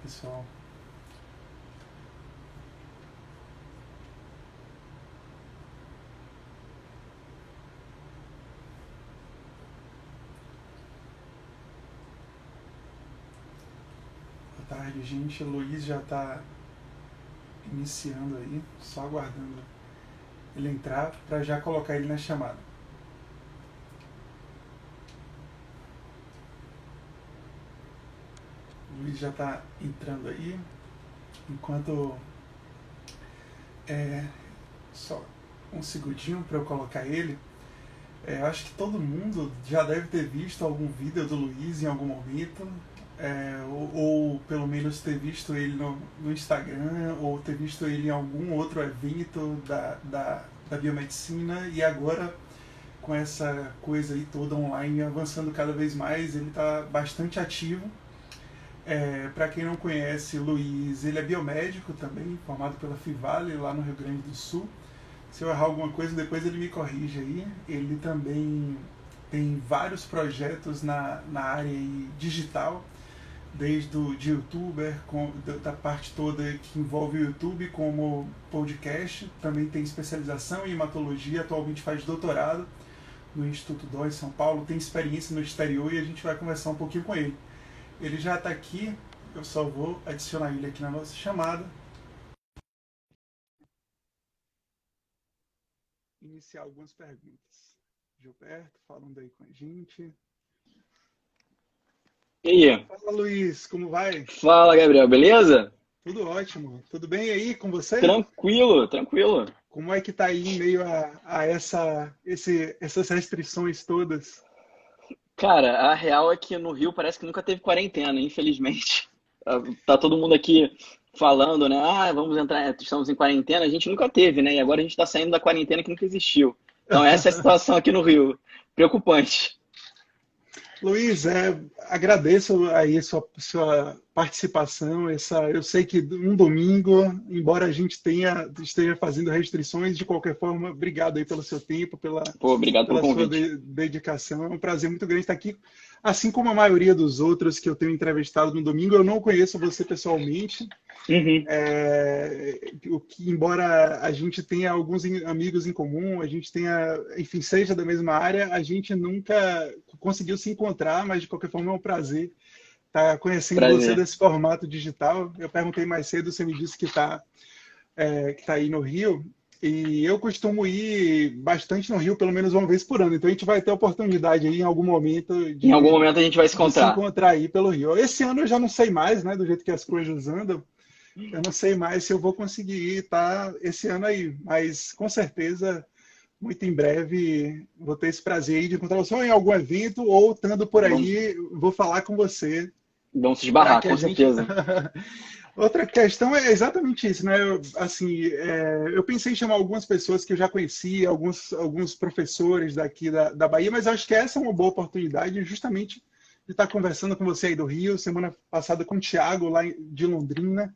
pessoal. Boa tarde, gente. O Luiz já está iniciando aí, só aguardando ele entrar para já colocar ele na chamada. O Luiz já está entrando aí, enquanto é só um segundinho para eu colocar ele. Eu acho que todo mundo já deve ter visto algum vídeo do Luiz em algum momento, ou pelo menos ter visto ele no Instagram, ou ter visto ele em algum outro evento da biomedicina, e agora com essa coisa aí toda online avançando cada vez mais, ele está bastante ativo. Para quem não conhece, o Luiz, ele é biomédico também, formado pela Fivale, lá no Rio Grande do Sul. Se eu errar alguma coisa, depois ele me corrige aí. Ele também tem vários projetos na área digital, desde de youtuber, da parte toda que envolve o YouTube, como podcast. Também tem especialização em hematologia, atualmente faz doutorado no Instituto DOI em São Paulo, tem experiência no exterior e a gente vai conversar um pouquinho com ele. Ele já está aqui, eu só vou adicionar ele aqui na nossa chamada. Iniciar algumas perguntas. Gilberto, falando aí com a gente. E aí? Fala, Luiz, como vai? Fala, Gabriel, beleza? Tudo ótimo. Tudo bem aí com você? Tranquilo, tranquilo. Como é que tá aí em meio a essas restrições todas? Cara, a real é que no Rio parece que nunca teve quarentena, infelizmente. Tá todo mundo aqui falando, né? Ah, vamos entrar, estamos em quarentena. A gente nunca teve, né? E agora a gente tá saindo da quarentena que nunca existiu. Então essa é a situação aqui no Rio. Preocupante. Luiz, agradeço aí sua participação. Eu sei que um domingo, embora a gente esteja fazendo restrições, de qualquer forma, obrigado aí pelo seu tempo, Pô, obrigado pelo pela sua convite. dedicação. É um prazer muito grande estar aqui. Assim como a maioria dos outros que eu tenho entrevistado no domingo, eu não conheço você pessoalmente. Uhum. Embora a gente tenha alguns amigos em comum, a gente tenha, enfim, seja da mesma área, a gente nunca conseguiu se encontrar, mas de qualquer forma é um prazer estar conhecendo você Prazer. desse formato digital. Eu perguntei mais cedo, você me disse que tá aí no Rio, e eu costumo ir bastante no Rio, pelo menos uma vez por ano, então a gente vai ter a oportunidade aí em algum momento Em algum momento a gente vai se de se encontrar. encontrar aí pelo Rio. Esse ano eu já não sei mais, né, do jeito que as coisas andam, eu não sei mais se eu vou conseguir estar esse ano aí, mas com certeza, muito em breve, vou ter esse prazer aí de encontrar você ou em algum evento ou estando por Vamos, aí, vou falar com você vamos se para esbarrar, que a com gente. certeza. Outra questão é exatamente isso, né? Eu pensei em chamar algumas pessoas que eu já conheci, alguns professores daqui da Bahia, mas acho que essa é uma boa oportunidade justamente de estar conversando com você aí do Rio, semana passada com o Thiago, lá de Londrina.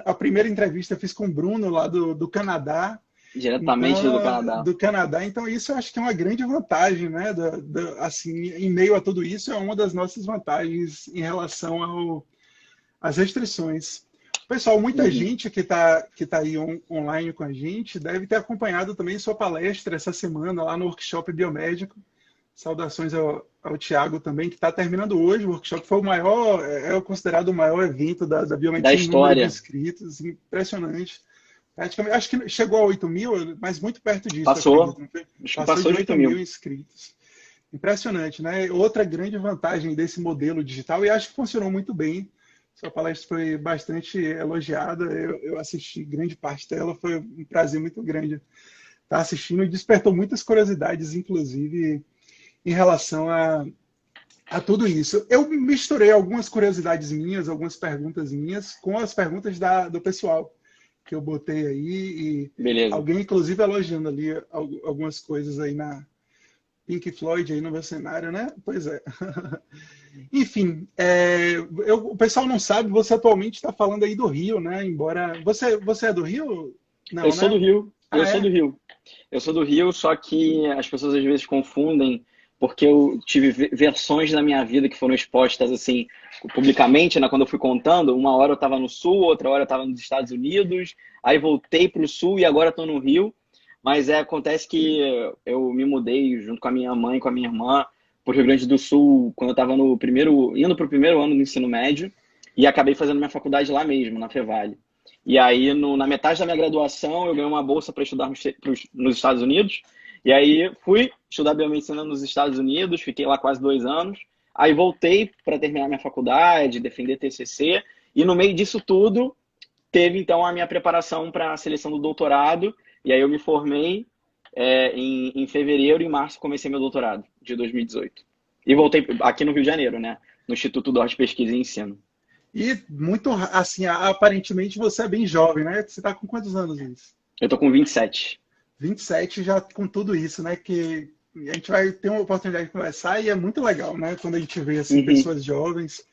A primeira entrevista eu fiz com o Bruno, lá do Canadá. Diretamente do Então, Canadá. do Canadá, então isso eu acho que é uma grande vantagem, né? Assim, em meio a tudo isso, é uma das nossas vantagens em relação às restrições. Pessoal, muita Uhum. gente que tá aí online com a gente deve ter acompanhado também sua palestra essa semana lá no workshop biomédico. Saudações ao Tiago também, que está terminando hoje. O workshop foi o maior, é considerado o maior evento da Da biomedicina em número de história. inscritos, impressionante. Praticamente, acho que chegou a 8 mil, mas muito perto disso, Passou. acredito. Não foi? Acho que Passou de passou de 8 8 mil mil. inscritos. Impressionante, né? Outra grande vantagem desse modelo digital, e acho que funcionou muito bem. Sua palestra foi bastante elogiada, eu assisti grande parte dela, foi um prazer muito grande estar assistindo e despertou muitas curiosidades, inclusive em relação a tudo isso. Eu misturei algumas curiosidades minhas, algumas perguntas minhas, com as perguntas do pessoal que eu botei aí, e Beleza. alguém, inclusive, elogiando ali algumas coisas aí na Pink Floyd, aí no meu cenário, né? Pois é. Enfim, o pessoal não sabe, você atualmente está falando aí do Rio, né? Embora. Você é do Rio? Eu Não, sou do né? Rio. Eu Ah, sou do é? Rio. Eu sou do Rio, só que as pessoas às vezes confundem, porque eu tive versões da minha vida que foram expostas assim publicamente, né? Quando eu fui contando, uma hora eu estava no Sul, outra hora eu estava nos Estados Unidos, aí voltei para o Sul e agora estou no Rio. Mas acontece que eu me mudei junto com a minha mãe e com a minha irmã para o Rio Grande do Sul quando eu estava indo para o primeiro ano do ensino médio e acabei fazendo minha faculdade lá mesmo, na Fevale. E aí, na metade da minha graduação, eu ganhei uma bolsa para estudar nos Estados Unidos. E aí, fui estudar biomedicina nos Estados Unidos, fiquei lá quase 2 anos. Aí, voltei para terminar minha faculdade, defender TCC. E no meio disso tudo, teve, então, a minha preparação para a seleção do doutorado. E aí, eu me formei em fevereiro e em março comecei meu doutorado, de 2018. E voltei aqui no Rio de Janeiro, né? No Instituto Dor de Pesquisa e Ensino. E muito, assim, aparentemente você é bem jovem, né? Você está com quantos anos, Luiz? Eu tô com 27. 27 já com tudo isso, né? Que a gente vai ter uma oportunidade de conversar e é muito legal, né? Quando a gente vê, assim, pessoas jovens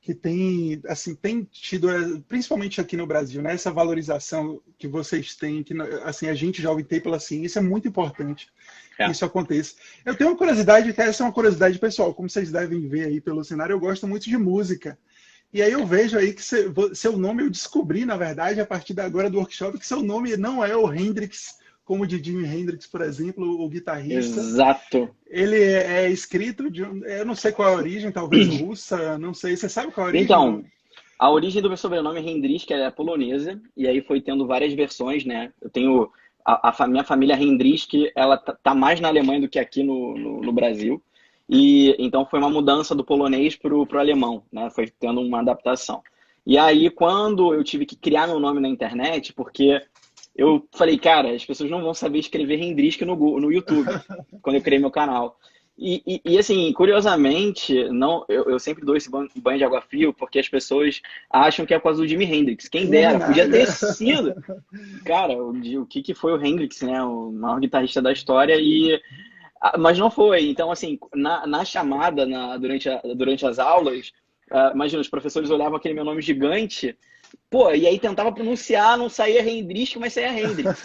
que têm, assim, tem tido, principalmente aqui no Brasil, né? Essa valorização que vocês têm, que, assim, a gente jovem tem pela ciência, é muito importante que isso aconteça. Eu tenho uma curiosidade, que essa é uma curiosidade pessoal, como vocês devem ver aí pelo cenário, eu gosto muito de música. E aí eu vejo aí que seu nome, eu descobri, na verdade, a partir da agora do workshop, que seu nome não é o Hendrix, como o de Jimi Hendrix, por exemplo, o guitarrista. Exato. Ele é escrito de, eu não sei qual é a origem, talvez russa, não sei. Você sabe qual é a origem? Então, a origem do meu sobrenome é Hendrix, que é polonesa, e aí foi tendo várias versões, né? Eu tenho minha família Hendrix, que ela tá mais na Alemanha do que aqui no Brasil. E então foi uma mudança do polonês pro alemão, né? Foi tendo uma adaptação. E aí, quando eu tive que criar meu nome na internet, porque eu falei, cara, as pessoas não vão saber escrever Hendrix no YouTube, quando eu criei meu canal. E assim, curiosamente, não, eu sempre dou esse banho de água fria, porque as pessoas acham que é por causa do Jimi Hendrix. Quem dera, podia ter sido. Cara, o que foi o Hendrix, né? O maior guitarrista da história, mas não foi. Então, assim, na chamada, durante as aulas, imagina, os professores olhavam aquele meu nome gigante, pô, e aí tentava pronunciar, não saía Hendrix, mas saía Hendrix.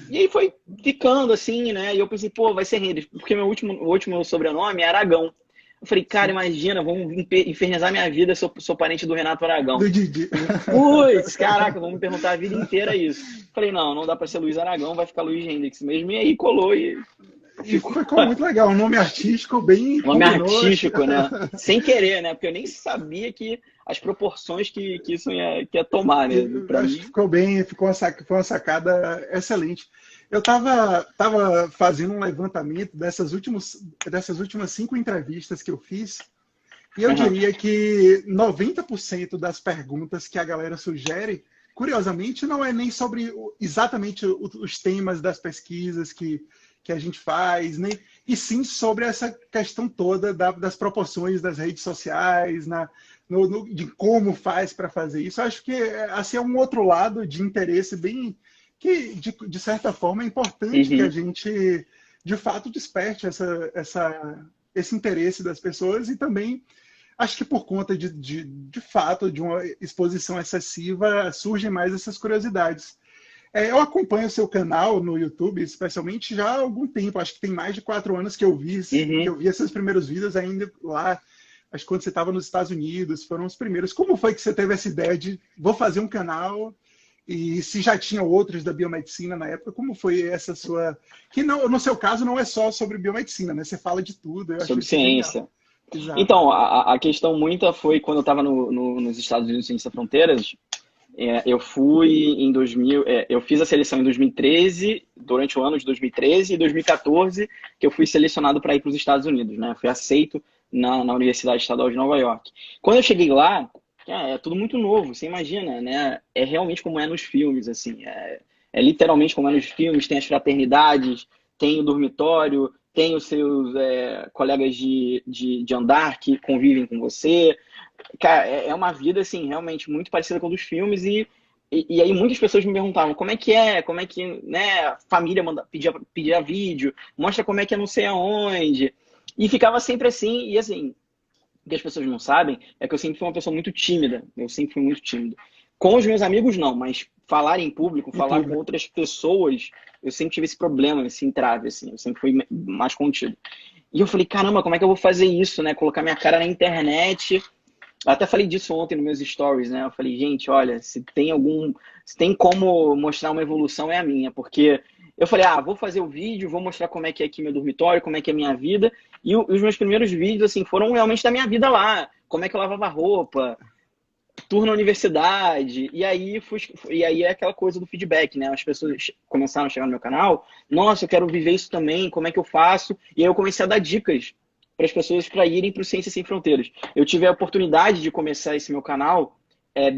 E aí foi ficando assim, né? E eu pensei, pô, vai ser Hendrix, porque o último sobrenome é Aragão. Eu falei, cara, imagina, vamos infernizar minha vida se eu sou parente do Renato Aragão. Do Didi. Putz, caraca, vamos me perguntar a vida inteira isso. Falei, não dá pra ser Luiz Aragão, vai ficar Luiz Hendrix mesmo. E aí colou e ficou muito legal, um nome artístico bem... Nome artístico, né? Sem querer, né? Porque eu nem sabia que as proporções que isso ia tomar, né? Pra mim... Ficou bem, foi uma sacada excelente. Eu tava fazendo um levantamento dessas últimas 5 entrevistas que eu fiz, e eu diria que 90% das perguntas que a galera sugere, curiosamente, não é nem sobre exatamente os temas das pesquisas que a gente faz, né? E sim sobre essa questão toda das proporções das redes sociais, de como faz para fazer isso. Acho que assim, é um outro lado de interesse bem que, de certa forma, é importante que a gente, de fato, desperte esse interesse das pessoas e também acho que por conta de fato de uma exposição excessiva surgem mais essas curiosidades. Eu acompanho o seu canal no YouTube, especialmente, já há algum tempo. Acho que tem mais de 4 anos que eu vi esses primeiros vídeos ainda lá. Acho que quando você estava nos Estados Unidos, foram os primeiros. Como foi que você teve essa ideia de vou fazer um canal? E se já tinha outros da biomedicina na época, como foi essa sua... Que não, no seu caso não é só sobre biomedicina, né? Você fala de tudo. Sobre ciência. Então, a questão muita foi quando eu estava nos Estados Unidos, Ciência Fronteiras. Eu fui em 2000, eu fiz a seleção em 2013, durante o ano de 2013 e 2014, que eu fui selecionado para ir para os Estados Unidos, né? Fui aceito na Universidade Estadual de Nova York. Quando eu cheguei lá, é tudo muito novo, você imagina, né? É realmente como é nos filmes, assim, é literalmente como é nos filmes, tem as fraternidades, tem o dormitório, tem os seus colegas de andar que convivem com você. Cara, é uma vida, assim, realmente muito parecida com a dos filmes e aí muitas pessoas me perguntavam como é que, né, a família pedia vídeo, mostra como é que é não sei aonde. E ficava sempre assim, e assim, o que as pessoas não sabem é que eu sempre fui uma pessoa muito tímida, eu sempre fui muito tímido. Com os meus amigos, não, mas falar em público, falar com outras pessoas, eu sempre tive esse problema, esse entrave, assim, eu sempre fui mais contido. E eu falei, caramba, como é que eu vou fazer isso, né? Colocar minha cara na internet. Eu até falei disso ontem nos meus stories, né? Eu falei, gente, olha, se tem como mostrar uma evolução é a minha, porque eu falei, vou fazer o vídeo, vou mostrar como é que é aqui meu dormitório, como é que é a minha vida. E os meus primeiros vídeos, assim, foram realmente da minha vida lá, como é que eu lavava roupa, tour na universidade, e aí é aquela coisa do feedback, né? As pessoas começaram a chegar no meu canal, nossa, eu quero viver isso também, como é que eu faço? E aí eu comecei a dar dicas para as pessoas para irem para o Ciências Sem Fronteiras. Eu tive a oportunidade de começar esse meu canal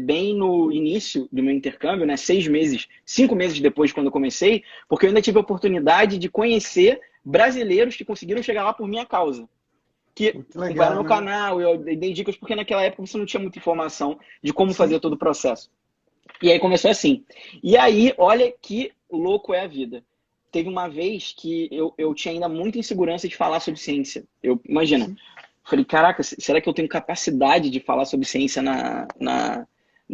bem no início do meu intercâmbio, né? 6 meses, 5 meses depois de quando eu comecei, porque eu ainda tive a oportunidade de conhecer brasileiros que conseguiram chegar lá por minha causa que Pô, que acompanharam legal, meu né? canal, eu dei dicas porque naquela época você não tinha muita informação de como Sim. fazer todo o processo. E aí começou assim. E aí, olha que louco é a vida. Teve uma vez que eu tinha ainda muita insegurança de falar sobre ciência. Imagina, Sim. falei, caraca, será que eu tenho capacidade de falar sobre ciência na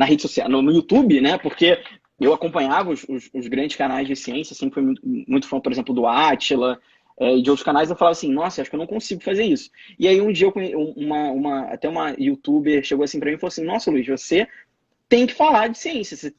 rede social, no YouTube, né? Porque eu acompanhava os grandes canais de ciência, sempre fui muito fã, por exemplo, do Átila, e de outros canais, eu falava assim, nossa, acho que eu não consigo fazer isso. E aí um dia até uma youtuber chegou assim pra mim e falou assim, nossa, Luiz, você tem que falar de ciência, você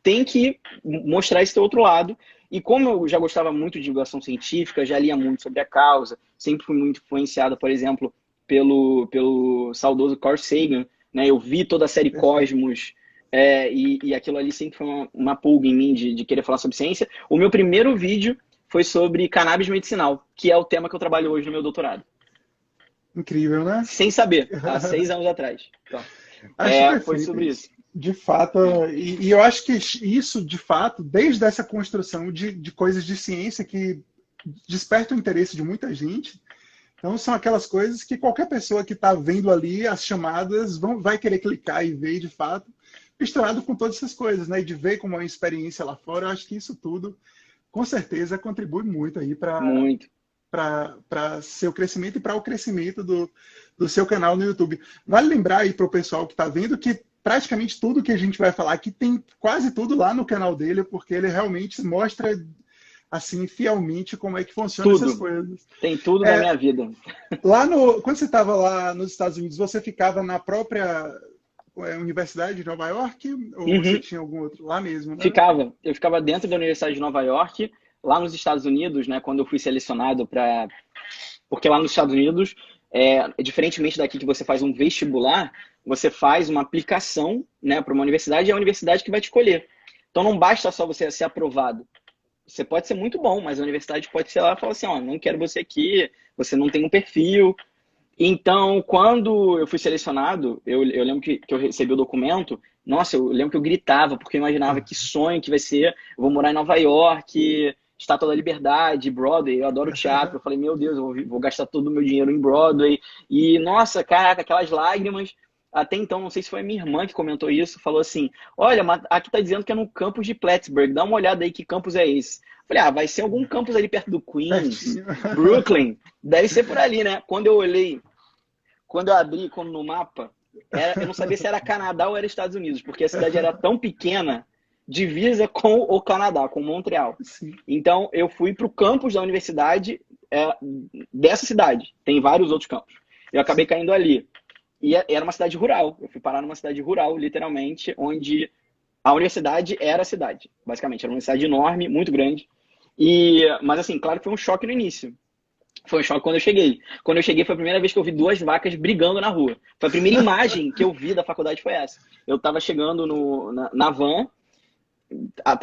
tem que mostrar esse teu outro lado. E como eu já gostava muito de divulgação científica, já lia muito sobre a causa, sempre fui muito influenciado, por exemplo, pelo saudoso Carl Sagan, né? Eu vi toda a série Perfeito. Cosmos, e aquilo ali sempre foi uma pulga em mim de querer falar sobre ciência. O meu primeiro vídeo foi sobre cannabis medicinal, que é o tema que eu trabalho hoje no meu doutorado. Incrível, né? Sem saber, há 6 anos atrás. Então, Acho foi perfeito sobre isso. isso. De fato, e eu acho que isso, de fato, desde essa construção de coisas de ciência que despertam o interesse de muita gente, então são aquelas coisas que qualquer pessoa que está vendo ali as chamadas vai querer clicar e ver de fato, misturado com todas essas coisas, né? E de ver como é uma experiência lá fora, eu acho que isso tudo, com certeza, contribui muito aí Muito. para seu crescimento e para o crescimento do seu canal no YouTube. Vale lembrar aí para o pessoal que está vendo que praticamente tudo que a gente vai falar aqui tem quase tudo lá no canal dele, porque ele realmente mostra assim fielmente como é que funcionam essas Tudo. coisas. Tem tudo da É, minha vida. quando você estava lá nos Estados Unidos, você ficava na própria Universidade de Nova York ou você Uhum. tinha algum outro lá mesmo, né? Eu ficava dentro da Universidade de Nova York, lá nos Estados Unidos, né, quando eu fui selecionado para. Porque lá nos Estados Unidos, diferentemente daqui que você faz um vestibular, você faz uma aplicação, né, para uma universidade e é a universidade que vai te escolher. Então não basta só você ser aprovado. Você pode ser muito bom, mas a universidade pode ser lá e falar assim, ó, não quero você aqui, você não tem um perfil. Então, quando eu fui selecionado, eu lembro que eu recebi o documento, nossa, eu lembro que eu gritava, porque eu imaginava que sonho que vai ser, eu vou morar em Nova York, Estátua da Liberdade, Broadway, eu adoro teatro, eu falei, meu Deus, vou gastar todo o meu dinheiro em Broadway, e nossa, caraca, aquelas lágrimas, até então, não sei se foi a minha irmã que comentou isso, falou assim, olha, mas aqui tá dizendo que é no campus de Plattsburgh, dá uma olhada aí que campus é esse. Eu falei, vai ser algum campus ali perto do Queens, Pertinho. Brooklyn, deve ser por ali, né? Quando eu olhei, quando eu abri como no mapa, eu não sabia se era Canadá ou era Estados Unidos, porque a cidade era tão pequena, divisa com o Canadá, com Montreal. Sim, Então, eu fui para o campus da universidade dessa cidade. Tem vários outros campos. Eu acabei sim. caindo ali. E era uma cidade rural. Eu fui parar numa cidade rural, literalmente, onde a universidade era a cidade. Basicamente, era uma cidade enorme, muito grande. Mas, assim, claro que foi um choque no início. Foi um choque quando eu cheguei. Quando eu cheguei, foi a primeira vez que eu vi duas vacas brigando na rua. Foi a primeira imagem que eu vi da faculdade foi essa. Eu tava chegando na van,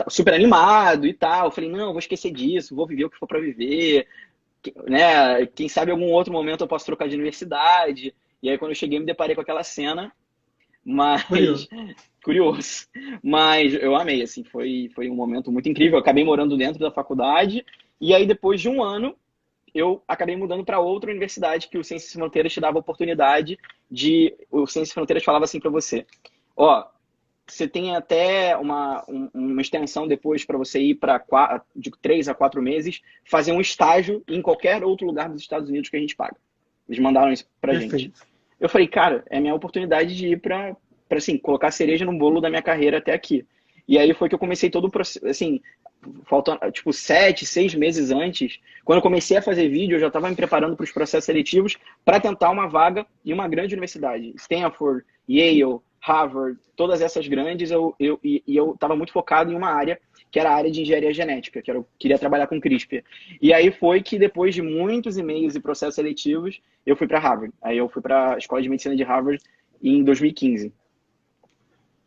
super animado e tal. Eu falei, não, vou esquecer disso, vou viver o que for para viver. Né? Quem sabe em algum outro momento eu posso trocar de universidade. E aí, quando eu cheguei, me deparei com aquela cena, mas Curioso. curioso. Mas eu amei, assim, foi um momento muito incrível. Eu acabei morando dentro da faculdade. E aí, depois de um ano, eu acabei mudando para outra universidade que o Ciências Sem Fronteiras te dava a oportunidade de. O Ciências Sem Fronteiras falava assim para você: ó, você tem até uma extensão depois para você ir para de 3 a 4 meses fazer um estágio em qualquer outro lugar dos Estados Unidos que a gente paga. Eles mandaram isso pra gente. Perfeito. Eu falei, cara, é a minha oportunidade de ir para assim, colocar a cereja no bolo da minha carreira até aqui. E aí foi que eu comecei todo o processo, assim, faltam, tipo, 7, 6 meses antes, quando eu comecei a fazer vídeo, eu já estava me preparando para os processos seletivos para tentar uma vaga em uma grande universidade. Stanford, Yale, Harvard, todas essas grandes, eu estava muito focado em uma área, que era a área de engenharia genética, que eu queria trabalhar com CRISPR. E aí foi que, depois de muitos e-mails e processos seletivos, eu fui para Harvard. Aí eu fui para a Escola de Medicina de Harvard em 2015.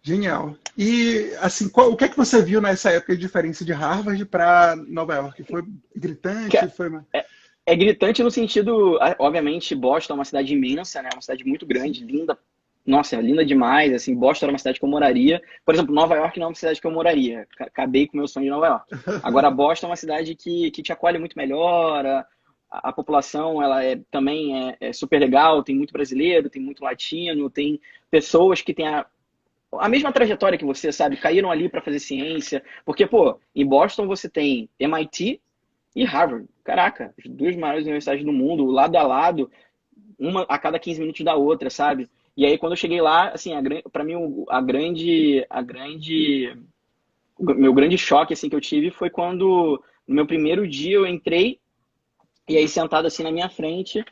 Genial. E, assim, o que é que você viu nessa época de diferença de Harvard para Nova York? Foi gritante? Foi... É gritante no sentido, obviamente, Boston é uma cidade imensa, né? Uma cidade muito grande, linda. Nossa, linda demais, assim, Boston era uma cidade que eu moraria. Por exemplo, Nova York não é uma cidade que eu moraria. Acabei com o meu sonho de Nova York. Agora, Boston é uma cidade que te acolhe muito melhor, a população, ela também é super legal, tem muito brasileiro, tem muito latino, tem pessoas que têm a mesma trajetória que você, sabe? Caíram ali para fazer ciência. Porque, pô, em Boston você tem MIT e Harvard. Caraca, as duas maiores universidades do mundo, lado a lado, uma a cada 15 minutos da outra, sabe? E aí, quando eu cheguei lá, assim, para mim, o meu grande choque, assim, que eu tive foi quando, no meu primeiro dia, eu entrei, e aí, sentado, assim, na minha frente,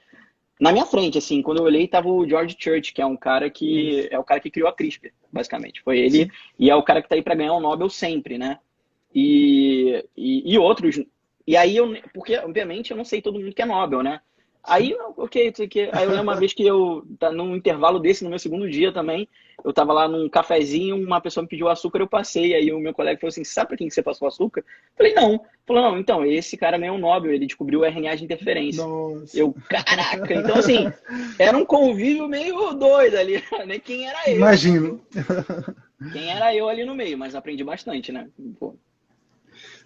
assim, quando eu olhei, tava o George Church, que é um cara que é o cara que criou a CRISPR, basicamente. Foi ele, Sim. e é o cara que tá aí para ganhar o Nobel sempre, né? E outros. E aí, porque, obviamente, eu não sei todo mundo que é Nobel, né? Aí, ok, isso aqui. Aí eu lembro uma vez que num intervalo desse, no meu segundo dia também, eu tava lá num cafezinho, uma pessoa me pediu açúcar, eu passei, aí o meu colega falou assim, sabe pra quem que você passou açúcar? Eu falei, não. Falou, não, então, esse cara ganhou um Nobel, ele descobriu o RNA de interferência. Nossa. Eu, caraca! Então, assim, era um convívio meio doido ali, né? Quem era eu, né? Imagino. Quem era eu ali no meio, mas aprendi bastante, né? Pô,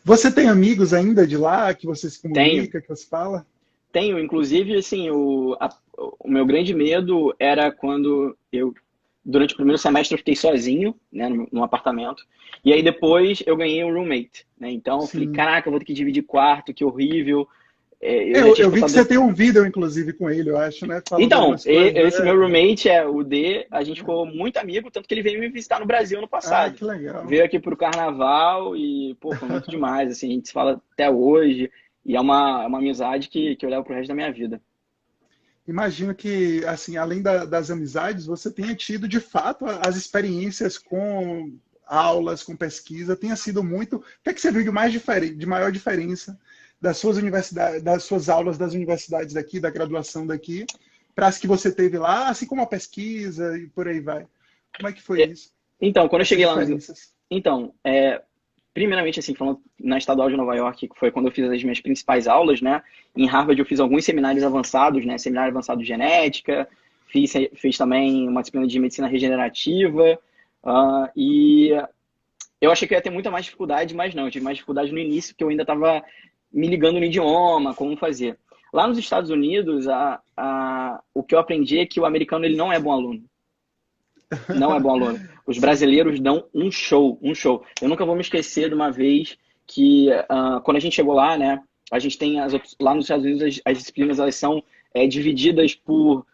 Você tem amigos ainda de lá que você se tenho. comunica, que você fala? Tenho, inclusive, assim, o meu grande medo era quando durante o primeiro semestre, eu fiquei sozinho, né, num apartamento, e aí depois eu ganhei um roommate, né, então eu falei, Sim. caraca, eu vou ter que dividir quarto, que horrível. Eu já Eu, tinha eu vi que escutado. você tem um vídeo, inclusive, com ele, eu acho, né? Falando Então, algumas coisas. esse meu roommate é o D, a gente ficou muito amigo, tanto que ele veio me visitar no Brasil ano Ah, passado. que legal. Veio aqui pro carnaval e, pô, foi muito demais, assim, a gente se fala até hoje, e é uma amizade que eu levo pro resto da minha vida. Imagino que, assim, além das amizades, você tenha tido, de fato, as experiências com aulas, com pesquisa, tenha sido muito... O que é que você viu de mais diferente, de maior diferença das suas universidades, das suas aulas das universidades daqui, da graduação daqui, para as que você teve lá, assim como a pesquisa e por aí vai? Como é que foi isso? Então, quando eu Essas cheguei lá diferenças? Então, primeiramente, assim, falando na Estadual de Nova York, que foi quando eu fiz as minhas principais aulas, né? Em Harvard eu fiz alguns seminários avançados, né? Seminário avançado de genética, fiz também uma disciplina de medicina regenerativa, e eu achei que eu ia ter muita mais dificuldade, mas não, eu tive mais dificuldade no início, porque eu ainda estava me ligando no idioma, como fazer. Lá nos Estados Unidos, o que eu aprendi é que o americano ele não é bom aluno. Não é bom aluno. Os Sim. brasileiros dão um show, um show. Eu nunca vou me esquecer de uma vez que, quando a gente chegou lá, né, a gente tem lá nos Estados Unidos as disciplinas elas são divididas por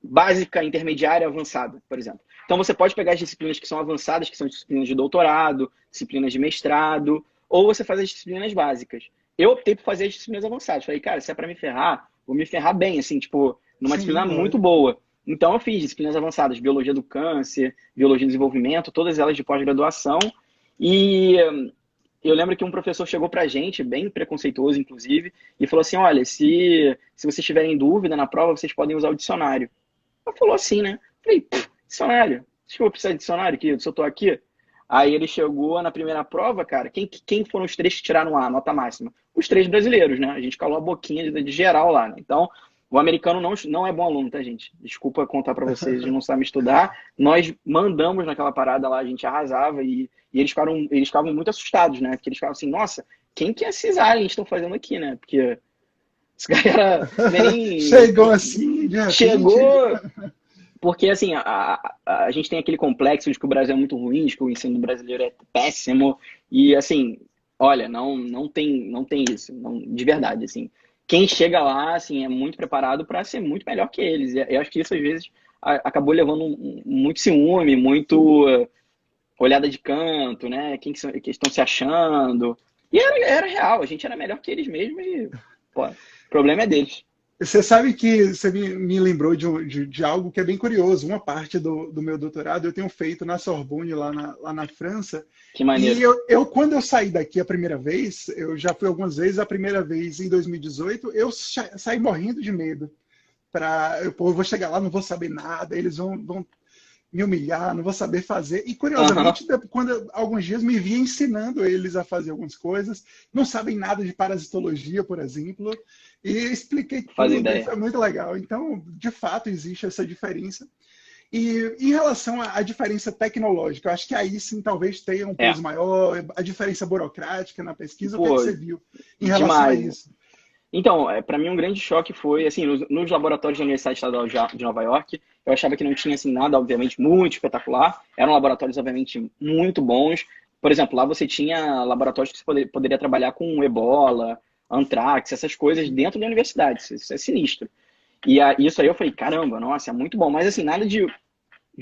básica, intermediária e avançada, por exemplo. Então você pode pegar as disciplinas que são avançadas, que são disciplinas de doutorado, disciplinas de mestrado, ou você faz as disciplinas básicas. Eu optei por fazer as disciplinas avançadas. Falei, cara, se é para me ferrar, vou me ferrar bem, assim, tipo, numa Sim, disciplina muito lógico. boa. Então, eu fiz disciplinas avançadas, biologia do câncer, biologia do desenvolvimento, todas elas de pós-graduação. E eu lembro que um professor chegou pra gente, bem preconceituoso, inclusive, e falou assim: olha, se vocês tiverem dúvida na prova, vocês podem usar o dicionário. Ele falou assim, né? Falei, dicionário? Acho que eu vou precisar de dicionário aqui, se eu tô aqui. Aí ele chegou na primeira prova, cara. Quem foram os três que tiraram a nota máxima? Os três brasileiros, né? A gente calou a boquinha de geral lá, né? Então, o americano não é bom aluno, tá, gente? Desculpa contar pra vocês de não saber estudar. Nós mandamos naquela parada lá, a gente arrasava e eles ficavam muito assustados, né? Porque eles ficavam assim, nossa, quem que esses aliens estão fazendo aqui, né? Porque esse cara nem Chegou assim, de repente. chegou. Porque, assim, a gente tem aquele complexo de que o Brasil é muito ruim, de que o ensino brasileiro é péssimo. E, assim, olha, não tem isso, de verdade, assim. Quem chega lá, assim, é muito preparado para ser muito melhor que eles. E eu acho que isso, às vezes, acabou levando muito ciúme, muito olhada de canto, né? Quem que estão se achando. E era real, a gente era melhor que eles mesmo e, pô, o problema é deles. Você sabe que você me lembrou de algo que é bem curioso. Uma parte do meu doutorado eu tenho feito na Sorbonne, lá na França. Que E maneiro. quando eu saí daqui a primeira vez, eu já fui algumas vezes, a primeira vez em 2018, eu saí morrendo de medo. Eu vou chegar lá, não vou saber nada, eles vão me humilhar, não vou saber fazer. E Aham, curiosamente, quando alguns dias me via ensinando eles a fazer algumas coisas, não sabem nada de parasitologia, por exemplo, e expliquei faz tudo, e ideia. foi muito legal. Então, de fato, existe essa diferença. E em relação à diferença tecnológica, eu acho que aí sim talvez tenha um É, peso maior, a diferença burocrática na pesquisa, o que é que pô, você viu em relação a demais. isso? Então, para mim um grande choque foi, assim, nos laboratórios da Universidade Estadual de Nova York, eu achava que não tinha, assim, nada, obviamente, muito espetacular. Eram laboratórios, obviamente, muito bons. Por exemplo, lá você tinha laboratórios que você poderia trabalhar com ebola, antrax, essas coisas dentro da universidade. Isso é sinistro. E isso aí eu falei, caramba, nossa, é muito bom. Mas, assim, nada de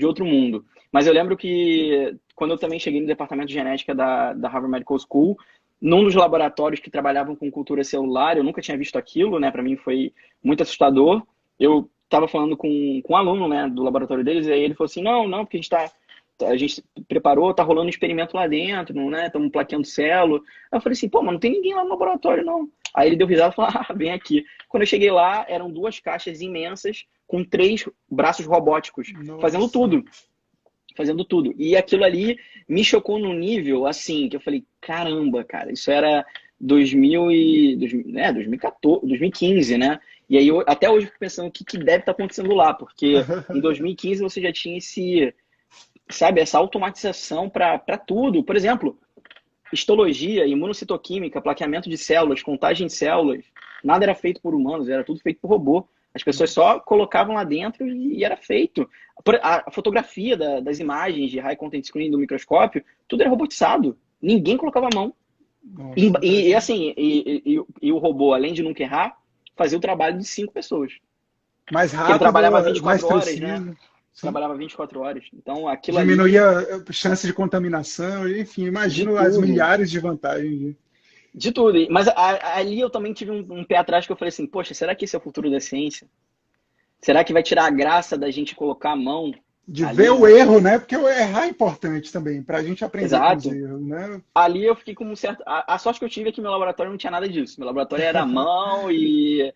outro mundo. Mas eu lembro que quando eu também cheguei no departamento de genética da Harvard Medical School, num dos laboratórios que trabalhavam com cultura celular, eu nunca tinha visto aquilo, né? Para mim foi muito assustador. Eu estava falando com um aluno, né, do laboratório deles, e aí ele falou assim: não, não, porque a gente preparou, tá rolando um experimento lá dentro, né? Estamos plaqueando célula. Aí eu falei assim, pô, mas não tem ninguém lá no laboratório, não. Aí ele deu risada e falou, ah, vem aqui. Quando eu cheguei lá, eram duas caixas imensas com 3 braços robóticos, fazendo Nossa. tudo. Fazendo tudo. E aquilo ali me chocou num nível, assim, que eu falei, caramba, cara, isso era 2014, 2015, né? E aí, até hoje, eu fico pensando o que deve estar acontecendo lá, porque em 2015 você já tinha sabe, essa automatização para tudo. Por exemplo, histologia, imunocitoquímica, plaqueamento de células, contagem de células, nada era feito por humanos, era tudo feito por robô. As pessoas só colocavam lá dentro e era feito. A fotografia das imagens de high content screen do microscópio, tudo era robotizado. Ninguém colocava a mão. Nossa, impressionante. Assim, e o robô, além de nunca errar, fazia o trabalho de 5 pessoas. Mais Porque ele rápido, trabalhava mais 24 horas, né? preciso. Sim. Trabalhava 24 horas. Então, aquilo ali, Diminuía a chance de contaminação, enfim, de imagino as tudo. milhares de vantagens. De tudo. Mas ali eu também tive um pé atrás que eu falei assim, poxa, será que esse é o futuro da ciência? Será que vai tirar a graça da gente colocar a mão De ver ali, o né? erro, né? Porque o errar é importante também, para a gente aprender com os Exato. erros, né? Ali eu fiquei com um certo. A sorte que eu tive é que meu laboratório não tinha nada disso. Meu laboratório era à mão e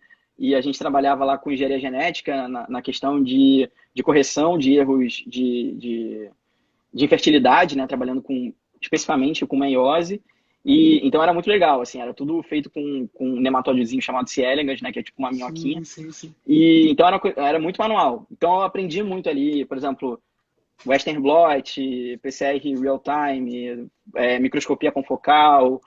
a gente trabalhava lá com engenharia genética na questão de correção de erros de infertilidade, né? Trabalhando especificamente com meiose. E, então era muito legal, assim, era tudo feito com um nematóidezinho chamado C. elegans, né? Que é tipo uma minhoquinha. Sim, sim, sim. E então era muito manual. Então eu aprendi muito ali, por exemplo, Western blot, PCR real time, microscopia confocal,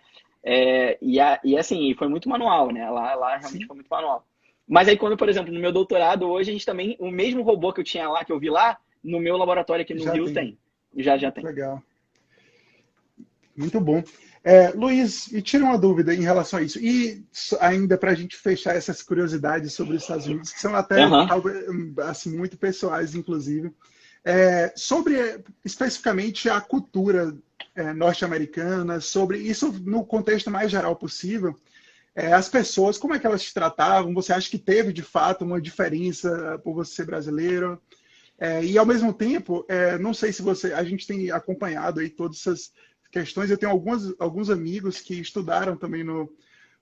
e assim, foi muito manual, né? Lá realmente Sim, foi muito manual. Mas aí quando, por exemplo, no meu doutorado hoje a gente também, o mesmo robô que eu tinha lá, que eu vi lá, no meu laboratório aqui no já Rio tem. tem. Já Muito tem. legal. Muito bom. Luiz, e tira uma dúvida em relação a isso. E ainda para a gente fechar essas curiosidades sobre os Estados Unidos, que são até Aham. talvez assim, muito pessoais, inclusive, sobre especificamente a cultura norte-americana, sobre isso no contexto mais geral possível. As pessoas, como é que elas te tratavam? Você acha que teve de fato uma diferença por você ser brasileiro? E ao mesmo tempo, não sei se a gente tem acompanhado aí todas essas questões. Eu tenho alguns amigos que estudaram também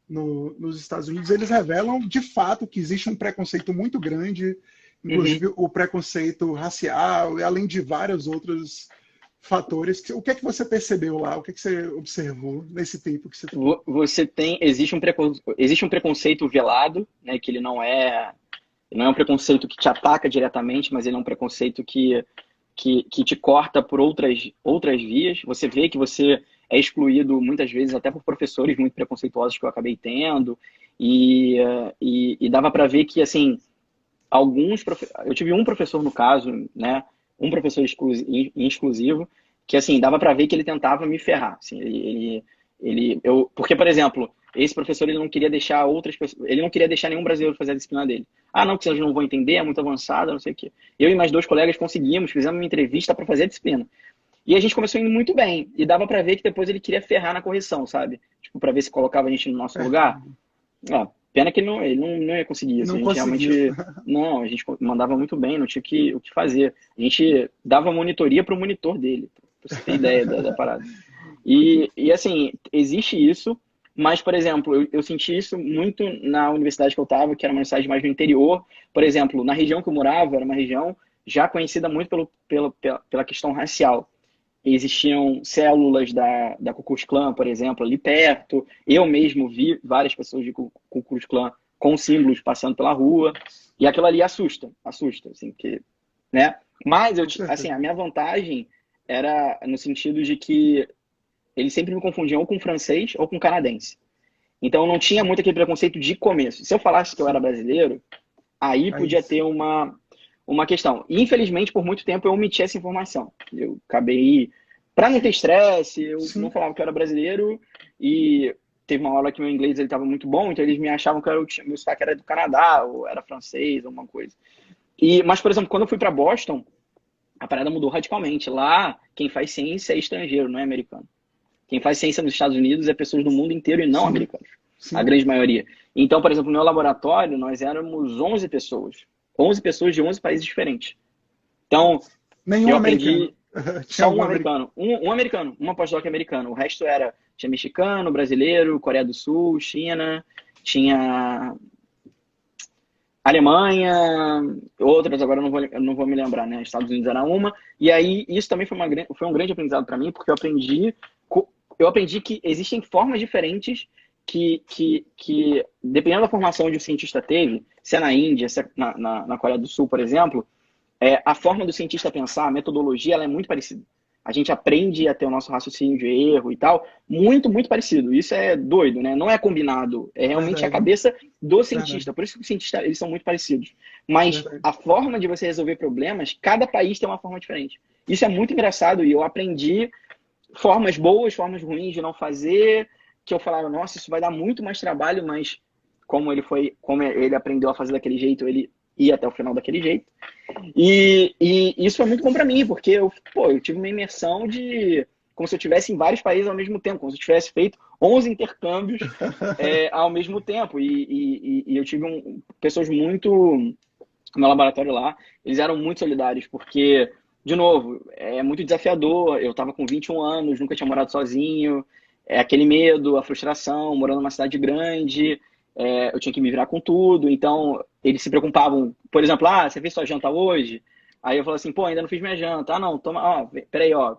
nos Estados Unidos. Eles revelam de fato que existe um preconceito muito grande, Uhum. inclusive o preconceito racial, e além de vários outros fatores. O que é que você percebeu lá? O que é que você observou nesse tempo que você ficou? Existe um preconceito velado, né? Que ele não é um preconceito que te ataca diretamente, mas ele é um preconceito que te corta por outras vias. Você vê que você é excluído muitas vezes até por professores muito preconceituosos que eu acabei tendo. E dava para ver que, assim, eu tive um professor no caso, né? Um professor exclusivo, que, assim, dava para ver que ele tentava me ferrar. Assim, porque, por exemplo, esse professor ele não queria deixar outras pessoas, ele não queria deixar nenhum brasileiro fazer a disciplina dele. Ah, não, porque eles não vão entender, é muito avançada, não sei o quê. Eu e mais 2 colegas conseguimos, fizemos uma entrevista para fazer a disciplina. E a gente começou indo muito bem. E dava pra ver que depois ele queria ferrar na correção, sabe? Tipo, pra ver se colocava a gente no nosso É, lugar. Ah, pena que ele não ia conseguir isso. A não gente conseguiu. realmente. Não, a gente mandava muito bem, não tinha o que fazer. A gente dava monitoria pro monitor dele, pra você ter ideia da parada. E assim, existe isso, mas, por exemplo, eu senti isso muito na universidade que eu estava, que era uma universidade mais no interior. Por exemplo, na região que eu morava, era uma região já conhecida muito pela questão racial. Existiam células da Ku Klux Klan, por exemplo, ali perto. Eu mesmo vi várias pessoas de Ku Klux Klan com símbolos passando pela rua. E aquilo ali assusta, assim, que, né? Mas, Com assim, certeza. a minha vantagem era no sentido de que eles sempre me confundiam ou com francês ou com canadense. Então não tinha muito aquele preconceito de começo. Se eu falasse que eu era Sim. brasileiro, aí Aí podia ter sim. uma questão. E, infelizmente, por muito tempo eu omiti essa informação. Eu acabei, para não ter estresse, eu não Sim. falava que eu era brasileiro e teve uma hora que meu inglês ele estava muito bom, então eles me achavam que meu sotaque era do Canadá ou era francês, alguma coisa. Mas, por exemplo, quando eu fui para Boston, a parada mudou radicalmente. Lá, quem faz ciência é estrangeiro, não é americano. Quem faz ciência nos Estados Unidos é pessoas do mundo inteiro e não Sim. americanos. A Sim. grande maioria. Então, por exemplo, no meu laboratório, nós éramos 11 pessoas. 11 pessoas de 11 países diferentes. Então, Nenhum eu americano. aprendi Tinha só algum um americano. americano. Um americano, uma pós-doc americano. O resto tinha mexicano, brasileiro, Coreia do Sul, China, tinha Alemanha, outras agora eu não vou me lembrar, né? Estados Unidos era uma. E aí isso também foi um grande aprendizado para mim, porque eu aprendi que existem formas diferentes que dependendo da formação onde o cientista teve, se é na Índia, se é na Coreia do Sul, por exemplo, a forma do cientista pensar, a metodologia, ela é muito parecida. A gente aprende a ter o nosso raciocínio de erro e tal, muito, muito parecido. Isso é doido, né? Não é combinado, é realmente a Verdade. cabeça do Verdade. cientista. Por isso que os cientistas, eles são muito parecidos. Mas Verdade. a forma de você resolver problemas, cada país tem uma forma diferente. Isso é muito engraçado e eu aprendi formas boas, formas ruins de não fazer, que eu falava, nossa, isso vai dar muito mais trabalho, mas como ele aprendeu a fazer daquele jeito, ele ia até o final daquele jeito. E isso foi muito bom para mim, porque eu tive uma imersão de como se eu estivesse em vários países ao mesmo tempo, como se eu tivesse feito 11 intercâmbios ao mesmo tempo. E eu tive pessoas muito no meu laboratório lá, eles eram muito solidários, porque, de novo, é muito desafiador. Eu estava com 21 anos, nunca tinha morado sozinho, aquele medo, a frustração, morando numa cidade grande, eu tinha que me virar com tudo. Então, eles se preocupavam, por exemplo, você fez sua janta hoje? Aí eu falo assim, pô, ainda não fiz minha janta. Ah, não, toma, ó, peraí, ó,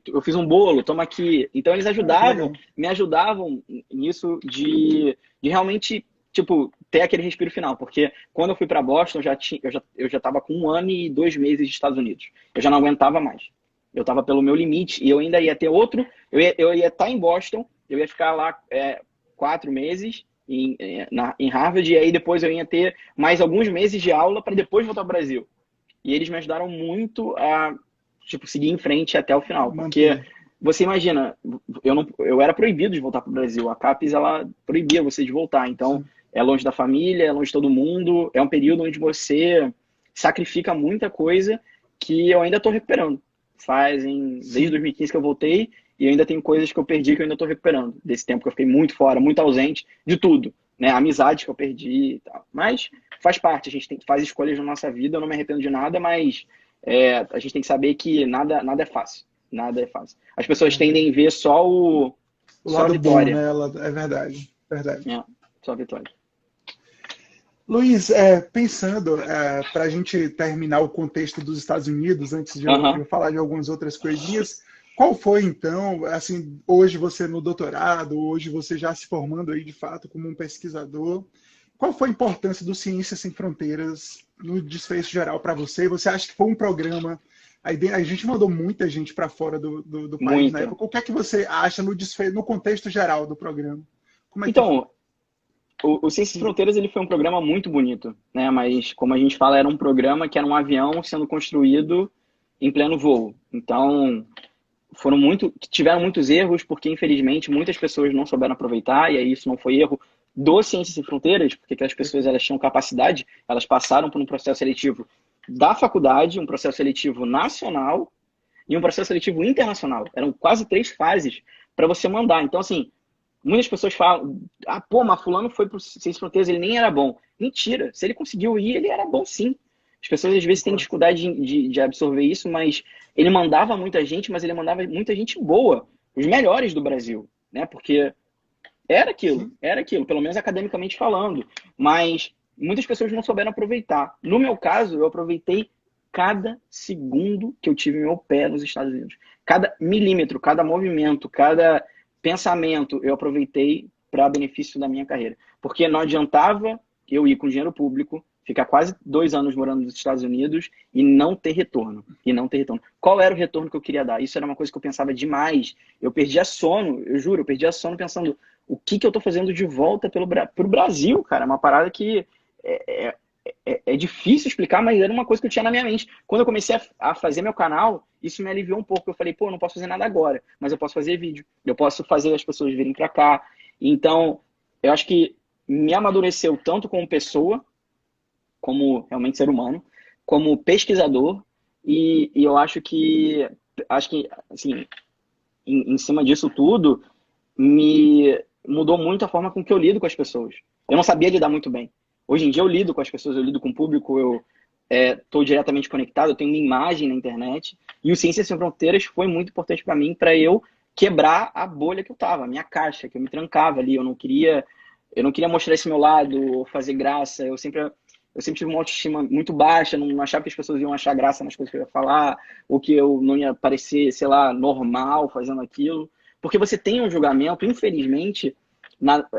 eu fiz um bolo, toma aqui. Então, eles Ah, que legal. me ajudavam nisso de realmente, tipo, ter aquele respiro final, porque quando eu fui para Boston, eu já estava com 1 ano e 2 meses de Estados Unidos. Eu já não aguentava mais. Eu estava pelo meu limite e eu ainda ia ter outro. Eu ia estar em Boston, eu ia ficar lá 4 meses em Harvard, e aí depois eu ia ter mais alguns meses de aula para depois voltar ao Brasil. E eles me ajudaram muito a tipo, seguir em frente até o final, porque Manter. você imagina, eu era proibido de voltar para o Brasil. A CAPES, ela proibia você de voltar. Então, Sim. é longe da família, é longe de todo mundo. É um período onde você sacrifica muita coisa que eu ainda estou recuperando. Desde Sim. 2015 que eu voltei e eu ainda tenho coisas que eu perdi que eu ainda estou recuperando. Desse tempo que eu fiquei muito fora, muito ausente de tudo. Né? Amizades que eu perdi e tal. Mas faz parte, a gente faz escolhas na nossa vida, eu não me arrependo de nada, mas a gente tem que saber que nada é fácil. Nada é fácil. As pessoas Verdade. tendem a ver O só a lado bom, vitória. né? É verdade. Verdade. Só a vitória. Luiz, pensando, para a gente terminar o contexto dos Estados Unidos, antes de eu Aham. falar de algumas outras coisinhas, qual foi então, assim, hoje você no doutorado, hoje você já se formando aí de fato como um pesquisador, qual foi a importância do Ciências Sem Fronteiras no desfecho geral para você? Você acha que foi um programa? A gente mandou muita gente para fora do país na Muita. época. O que é que você acha no desfecho, no contexto geral do programa? Como é que foi? Então, o Ciências e Fronteiras ele foi um programa muito bonito, né? Mas, como a gente fala, era um programa que era um avião sendo construído em pleno voo. Então, tiveram muitos erros, porque, infelizmente, muitas pessoas não souberam aproveitar, e aí isso não foi erro do Ciências Sem Fronteiras, porque aquelas pessoas Perfeito. elas tinham capacidade, elas passaram por um processo seletivo da faculdade, um processo seletivo nacional, em um processo seletivo internacional. Eram quase 3 fases para você mandar. Então, assim, muitas pessoas falam, ah, pô, mas fulano foi pro Ciências e Fronteiras, ele nem era bom. Mentira, se ele conseguiu ir, ele era bom sim. As pessoas às vezes têm dificuldade de absorver isso, mas ele mandava muita gente, mas ele mandava muita gente boa, os melhores do Brasil, né? Porque era aquilo, pelo menos academicamente falando. Mas muitas pessoas não souberam aproveitar. No meu caso, eu aproveitei cada segundo que eu tive meu pé nos Estados Unidos. Cada milímetro, cada movimento, cada pensamento, eu aproveitei para benefício da minha carreira. Porque não adiantava eu ir com dinheiro público, ficar quase 2 anos morando nos Estados Unidos e não ter retorno. E não ter retorno. Qual era o retorno que eu queria dar? Isso era uma coisa que eu pensava demais. Eu perdia sono, eu juro, eu perdia sono pensando o que eu estou fazendo de volta pro Brasil, cara. Uma parada que é difícil explicar, mas era uma coisa que eu tinha na minha mente. Quando eu comecei a fazer meu canal, isso me aliviou um pouco. Eu falei, pô, eu não posso fazer nada agora, mas eu posso fazer vídeo. Eu posso fazer as pessoas virem para cá. Então, eu acho que me amadureceu tanto como pessoa, como realmente ser humano, como pesquisador, e eu acho que assim, em cima disso tudo, me mudou muito a forma com que eu lido com as pessoas. Eu não sabia lidar muito bem. Hoje em dia eu lido com as pessoas, eu lido com o público, eu estou diretamente conectado, eu tenho uma imagem na internet, e o Ciências Sem Fronteiras foi muito importante para mim, para eu quebrar a bolha que eu estava, a minha caixa, que eu me trancava ali, eu não queria mostrar esse meu lado, ou fazer graça, eu sempre tive uma autoestima muito baixa, não achava que as pessoas iam achar graça nas coisas que eu ia falar, ou que eu não ia parecer, sei lá, normal fazendo aquilo. Porque você tem um julgamento, infelizmente,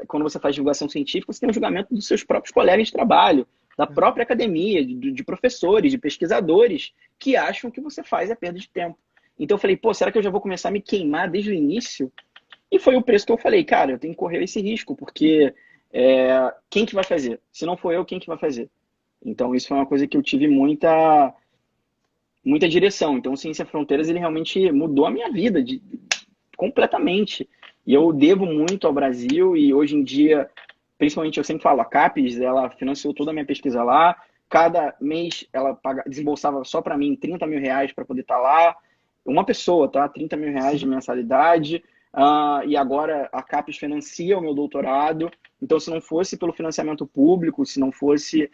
quando você faz divulgação científica, você tem um julgamento dos seus próprios colegas de trabalho, da própria academia, de professores, de pesquisadores, que acham que você faz é perda de tempo. Então eu falei, pô, será que eu já vou começar a me queimar desde o início? E foi o preço que eu falei, cara, eu tenho que correr esse risco, porque quem que vai fazer? Se não for eu, quem que vai fazer? Então, isso foi uma coisa que eu tive muita direção. Então, o Ciência Fronteiras, ele realmente mudou a minha vida completamente. E eu devo muito ao Brasil e hoje em dia, principalmente eu sempre falo, a CAPES, ela financiou toda a minha pesquisa lá. Cada mês ela desembolsava só para mim R$ 30.000 para poder estar lá. Uma pessoa, tá? R$ 30.000 de mensalidade. E agora a CAPES financia o meu doutorado. Então, se não fosse pelo financiamento público, se não fosse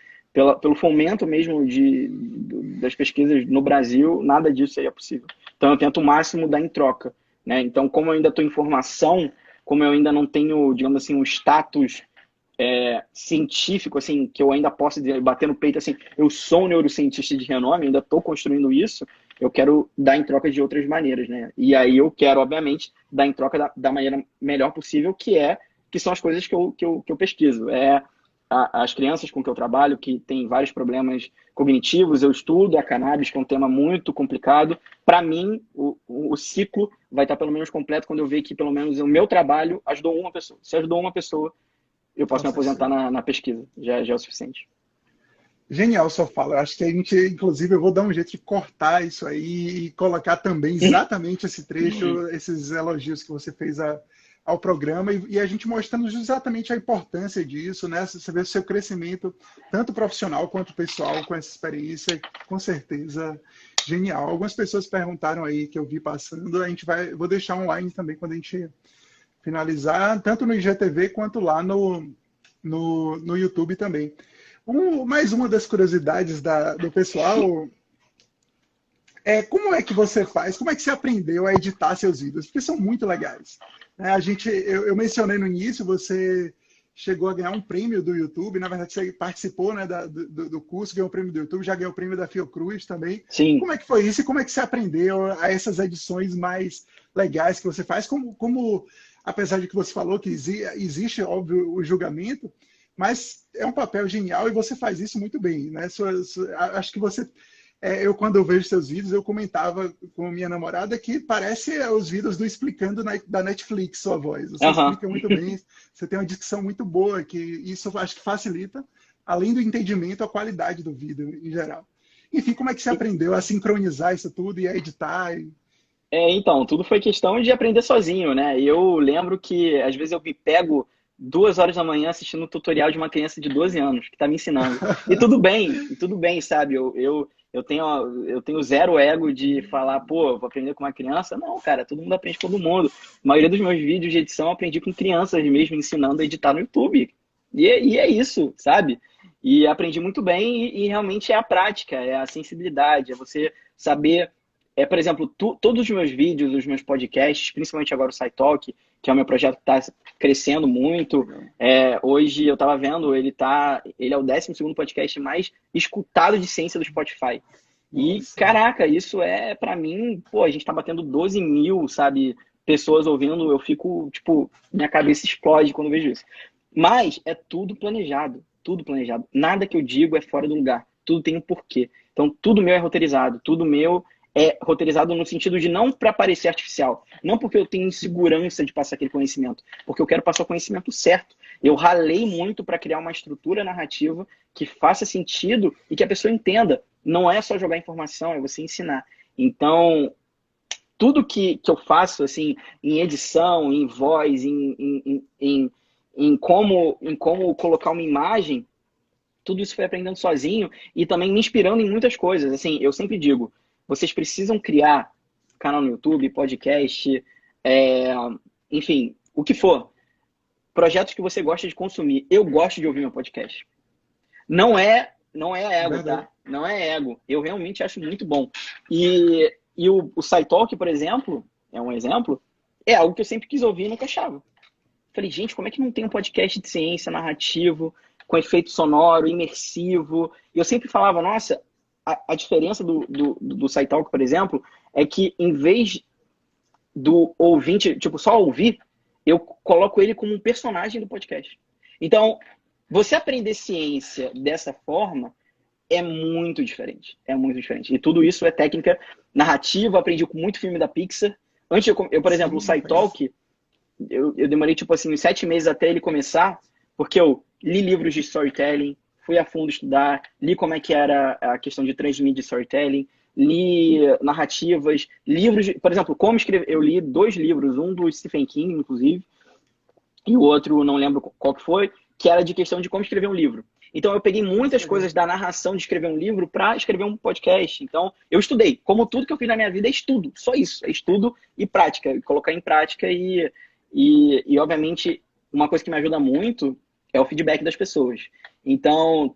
pelo fomento mesmo das pesquisas no Brasil, nada disso seria possível. Então, eu tento o máximo dar em troca, né? Então, como eu ainda estou em formação, como eu ainda não tenho, digamos assim, um status científico, assim, que eu ainda posso bater no peito, assim, eu sou um neurocientista de renome, ainda estou construindo isso, eu quero dar em troca de outras maneiras, né? E aí eu quero, obviamente, dar em troca da maneira melhor possível, que são as coisas que eu pesquiso. As crianças com que eu trabalho, que têm vários problemas cognitivos, eu estudo a cannabis, que é um tema muito complicado. Para mim, o ciclo vai estar pelo menos completo quando eu ver que pelo menos o meu trabalho ajudou uma pessoa. Se ajudou uma pessoa, eu posso me aposentar na pesquisa. Já é o suficiente. Genial sua fala. Eu acho que a gente, inclusive, eu vou dar um jeito de cortar isso aí e colocar também exatamente esse trecho, esses elogios que você fez ao programa e a gente mostrando exatamente a importância disso, né? Você vê o seu crescimento, tanto profissional quanto pessoal, com essa experiência, com certeza genial. Algumas pessoas perguntaram aí, que eu vi passando, vou deixar online também quando a gente finalizar, tanto no IGTV quanto lá no YouTube também. Mais uma das curiosidades do pessoal como é que você faz, como é que você aprendeu a editar seus vídeos? Porque são muito legais. Eu mencionei no início, você chegou a ganhar um prêmio do YouTube, na verdade você participou, né, do curso, ganhou o prêmio do YouTube, já ganhou o prêmio da Fiocruz também. Sim. Como é que foi isso e como é que você aprendeu a essas edições mais legais que você faz? Apesar de que você falou que existe, óbvio, o julgamento, mas é um papel genial e você faz isso muito bem, né? Acho que você... quando eu vejo seus vídeos, eu comentava com minha namorada que parece os vídeos do Explicando da Netflix, sua voz. Você explica muito bem, você tem uma dicção muito boa, que isso acho que facilita, além do entendimento, a qualidade do vídeo em geral. Enfim, como é que você aprendeu a sincronizar isso tudo e a editar? Então, tudo foi questão de aprender sozinho, né? Eu lembro que, às vezes, eu me pego 2 horas da manhã assistindo um tutorial de uma criança de 12 anos que está me ensinando. E tudo bem, sabe? Eu eu tenho zero ego de falar, pô, vou aprender com uma criança. Não, cara, todo mundo aprende com todo mundo. A maioria dos meus vídeos de edição eu aprendi com crianças mesmo, ensinando a editar no YouTube. E é isso, sabe? E aprendi muito bem e realmente é a prática, é a sensibilidade, é você saber. Por exemplo, todos os meus vídeos, os meus podcasts, principalmente agora o SciTalk, que é o meu projeto que está crescendo muito. Hoje eu estava vendo, ele é o 12º podcast mais escutado de ciência do Spotify. E, Nossa. caraca, isso para mim, pô, a gente tá batendo 12 mil, sabe, pessoas ouvindo, eu fico, tipo, minha cabeça explode quando vejo isso. Mas é tudo planejado, tudo planejado. Nada que eu digo é fora do lugar, tudo tem um porquê. Então, tudo meu é roteirizado, tudo meu é roteirizado no sentido de não para parecer artificial, não porque eu tenho insegurança de passar aquele conhecimento, porque eu quero passar o conhecimento certo. Eu ralei muito para criar uma estrutura narrativa que faça sentido e que a pessoa entenda. Não é só jogar informação, é você ensinar. Então, tudo que eu faço, assim, em edição, em voz, em como colocar uma imagem, tudo isso foi aprendendo sozinho e também me inspirando em muitas coisas. Assim, eu sempre digo, vocês precisam criar canal no YouTube, podcast, enfim, o que for. Projetos que você gosta de consumir. Eu gosto de ouvir meu podcast. Não é ego, tá? Não é ego. Eu realmente acho muito bom. E o SciTalk, por exemplo, é um exemplo, é algo que eu sempre quis ouvir e nunca achava. Falei, gente, como é que não tem um podcast de ciência narrativo, com efeito sonoro, imersivo? E eu sempre falava, nossa, a diferença do SciTalk, por exemplo, é que em vez do ouvinte, tipo, só ouvir, eu coloco ele como um personagem do podcast. Então, você aprender ciência dessa forma é muito diferente. É muito diferente. E tudo isso é técnica narrativa. Aprendi com muito filme da Pixar. Antes, eu por exemplo, o SciTalk, eu demorei, tipo assim, uns 7 meses até ele começar, porque eu li livros de storytelling, fui a fundo estudar, li como é que era a questão de transmídia storytelling, li narrativas, livros, por exemplo, como escrever. Eu li 2 livros, um do Stephen King, inclusive, e o outro, não lembro qual que foi, que era de questão de como escrever um livro. Então, eu peguei muitas coisas da narração de escrever um livro para escrever um podcast. Então, eu estudei. Como tudo que eu fiz na minha vida é estudo. Só isso. É estudo e prática. Colocar em prática e, obviamente, uma coisa que me ajuda muito é o feedback das pessoas. Então,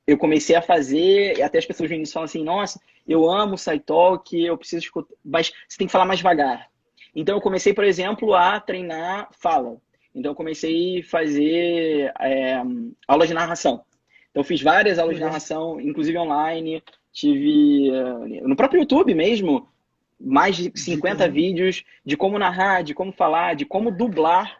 eu comecei a fazer, e até as pessoas no início falam assim, nossa, eu amo o SciTalk, eu preciso escutar, mas você tem que falar mais devagar. Então, eu comecei, por exemplo, a treinar fala. Então, eu comecei a fazer aulas de narração. Então, eu fiz várias aulas de narração, inclusive online. Tive, no próprio YouTube mesmo, mais de 50 vídeos de como narrar, de como falar, de como dublar.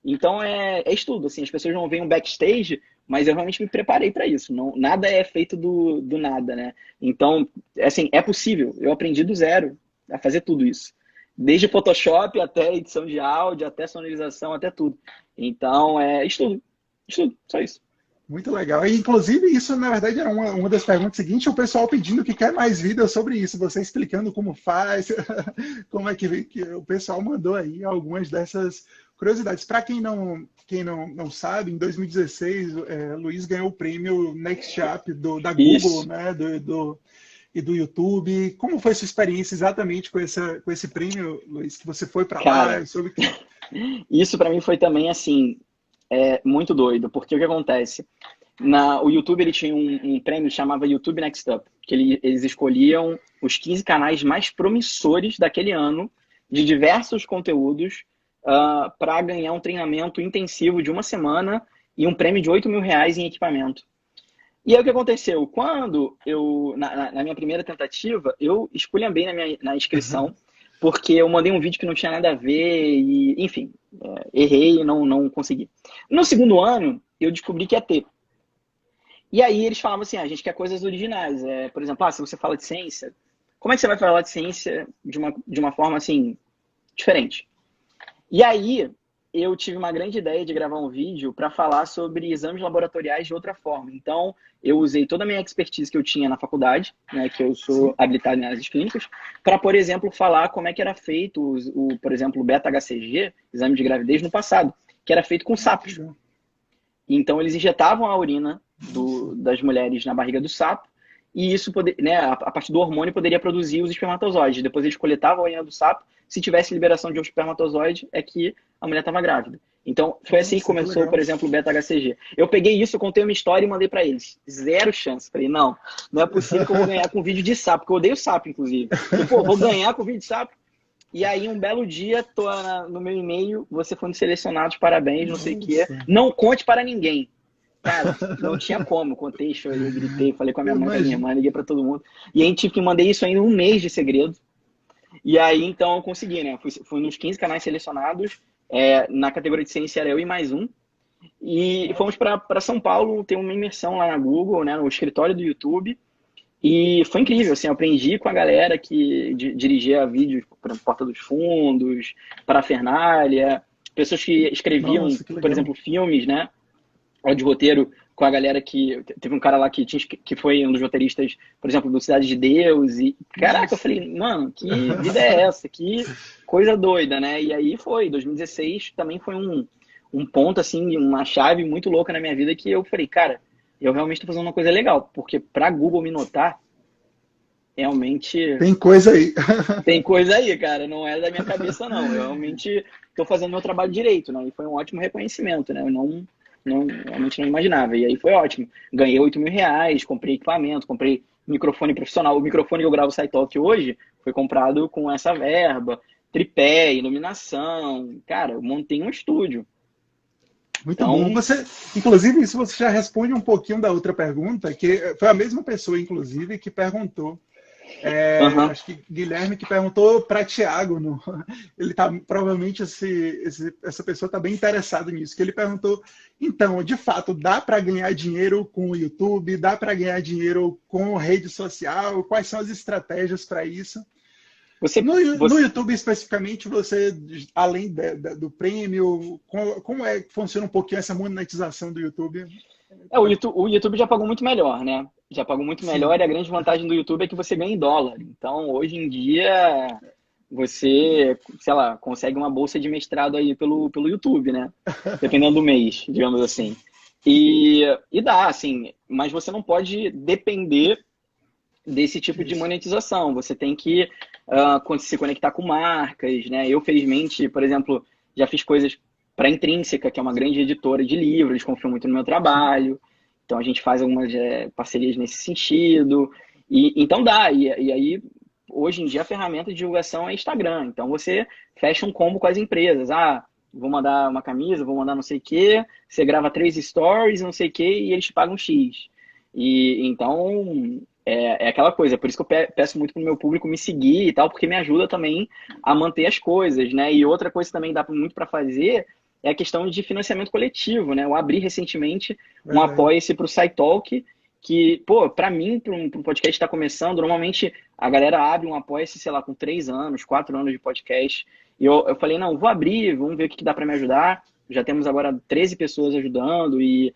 Então, é estudo. Assim, as pessoas não veem um backstage, mas eu realmente me preparei para isso. Não, nada é feito do nada, né? Então, assim, é possível. Eu aprendi do zero a fazer tudo isso. Desde Photoshop até edição de áudio, até sonorização, até tudo. Então, estudo, só isso. Muito legal. E, inclusive, isso, na verdade, era uma das perguntas seguintes, o pessoal pedindo que quer mais vídeos sobre isso, você explicando como faz, como é que o pessoal mandou aí algumas dessas curiosidades. Para quem não sabe, em 2016, Luiz ganhou o prêmio Next Up da Google, Isso. né, e do YouTube. Como foi sua experiência exatamente com esse prêmio, Luiz, que você foi para lá? Sobre... Isso para mim foi também, assim, muito doido, porque o que acontece? O YouTube ele tinha um prêmio que chamava YouTube Next Up, que eles escolhiam os 15 canais mais promissores daquele ano, de diversos conteúdos, para ganhar um treinamento intensivo de 1 semana e um prêmio de R$8 mil em equipamento. E aí o que aconteceu? Quando na minha primeira tentativa, eu esculhambei na inscrição, porque eu mandei um vídeo que não tinha nada a ver e, enfim, errei e não consegui. No segundo ano, eu descobri que ia ter. E aí eles falavam assim, a gente quer coisas originais. Por exemplo, se você fala de ciência, como é que você vai falar de ciência de uma forma, assim, diferente? E aí eu tive uma grande ideia de gravar um vídeo para falar sobre exames laboratoriais de outra forma. Então, eu usei toda a minha expertise que eu tinha na faculdade, né, que eu sou habilitado em análises clínicas, para, por exemplo, falar como é que era feito, por exemplo, o beta-HCG, exame de gravidez, no passado, que era feito com sapos. Então, eles injetavam a urina das mulheres na barriga do sapo e isso, né, a partir do hormônio poderia produzir os espermatozoides. Depois eles coletavam a urina do sapo, se tivesse liberação de um espermatozoide, é que a mulher estava grávida. Então, foi assim que Nossa, que começou, legal. por exemplo, o beta-HCG. Eu peguei isso, contei uma história e mandei para eles. Zero chance. Falei, não, não é possível que eu vou ganhar com vídeo de sapo, porque eu odeio sapo, inclusive. Falei, pô, vou ganhar com vídeo de sapo? E aí, um belo dia, tô no meu e-mail, você foi um dos selecionados, parabéns, não sei o que é. Nossa, Não conte para ninguém. Cara, não tinha como. Contei, chorei, gritei, falei com a minha eu mãe, com a minha imagino. irmã, liguei para todo mundo. E aí, tive que mandei isso ainda um mês de segredo. E aí, então, eu consegui, né? Fui nos 15 canais selecionados, na categoria de ciência era eu e mais um. E fomos para São Paulo ter uma imersão lá na Google, né? No escritório do YouTube. E foi incrível, assim, eu aprendi com a galera que dirigia vídeos para Porta dos Fundos, para a Fernália, pessoas que escreviam, Nossa, que por legal. exemplo, filmes, né? De roteiro com a galera que... Teve um cara lá que foi um dos roteiristas, por exemplo, do Cidade de Deus. E, caraca, eu Nossa. falei, mano, que vida é essa? Que coisa doida, né? E aí foi, 2016 também foi um ponto, assim, uma chave muito louca na minha vida que eu falei, cara, eu realmente estou fazendo uma coisa legal, porque para Google me notar, realmente Tem coisa aí. tem coisa aí, cara, não é da minha cabeça, não. Eu realmente estou fazendo meu trabalho direito, né? E foi um ótimo reconhecimento, né? Eu realmente não imaginava. E aí foi ótimo. Ganhei R$ 8.000, comprei equipamento, comprei microfone profissional. O microfone que eu gravo o SciTalk hoje foi comprado com essa verba, tripé, iluminação. Cara, eu montei um estúdio. Muito bom. Então, Você, inclusive, isso você já responde um pouquinho da outra pergunta, que foi a mesma pessoa, inclusive, que perguntou. aham. Acho que Guilherme que perguntou para Tiago. Ele tá provavelmente essa pessoa está bem interessada nisso. Que ele perguntou. Então, de fato, dá para ganhar dinheiro com o YouTube? Dá para ganhar dinheiro com rede social? Quais são as estratégias para isso? Você, No você, YouTube especificamente, você, além do prêmio, como é que funciona um pouquinho essa monetização do YouTube? o YouTube já pagou muito melhor, né? Já pagou muito melhor Sim, e a grande vantagem do YouTube é que você ganha em dólar. Então, hoje em dia, você, sei lá, consegue uma bolsa de mestrado aí pelo YouTube, né? Dependendo do mês, digamos assim. E dá, assim, mas você não pode depender desse tipo de isso. monetização. Você tem que se conectar com marcas, né? Eu, felizmente, por exemplo, já fiz coisas para a Intrínseca, que é uma grande editora de livros, eles confiam muito no meu trabalho. Então, a gente faz algumas parcerias nesse sentido. Então, dá. E aí, hoje em dia, a ferramenta de divulgação é Instagram. Então, você fecha um combo com as empresas. Ah, vou mandar uma camisa, vou mandar não sei o quê. Você grava 3 stories, não sei o quê, e eles te pagam X. E então é aquela coisa, por isso que eu peço muito pro meu público me seguir e tal, porque me ajuda também a manter as coisas, né? E outra coisa que também dá muito para fazer é a questão de financiamento coletivo, né? Eu abri recentemente um Verdade. apoia-se para o SciTalk, que, pô, para mim, para um podcast que está começando, normalmente a galera abre um apoia-se, sei lá, com 3 anos, 4 anos de podcast. E eu falei, não, vou abrir, vamos ver o que dá para me ajudar. Já temos agora 13 pessoas ajudando e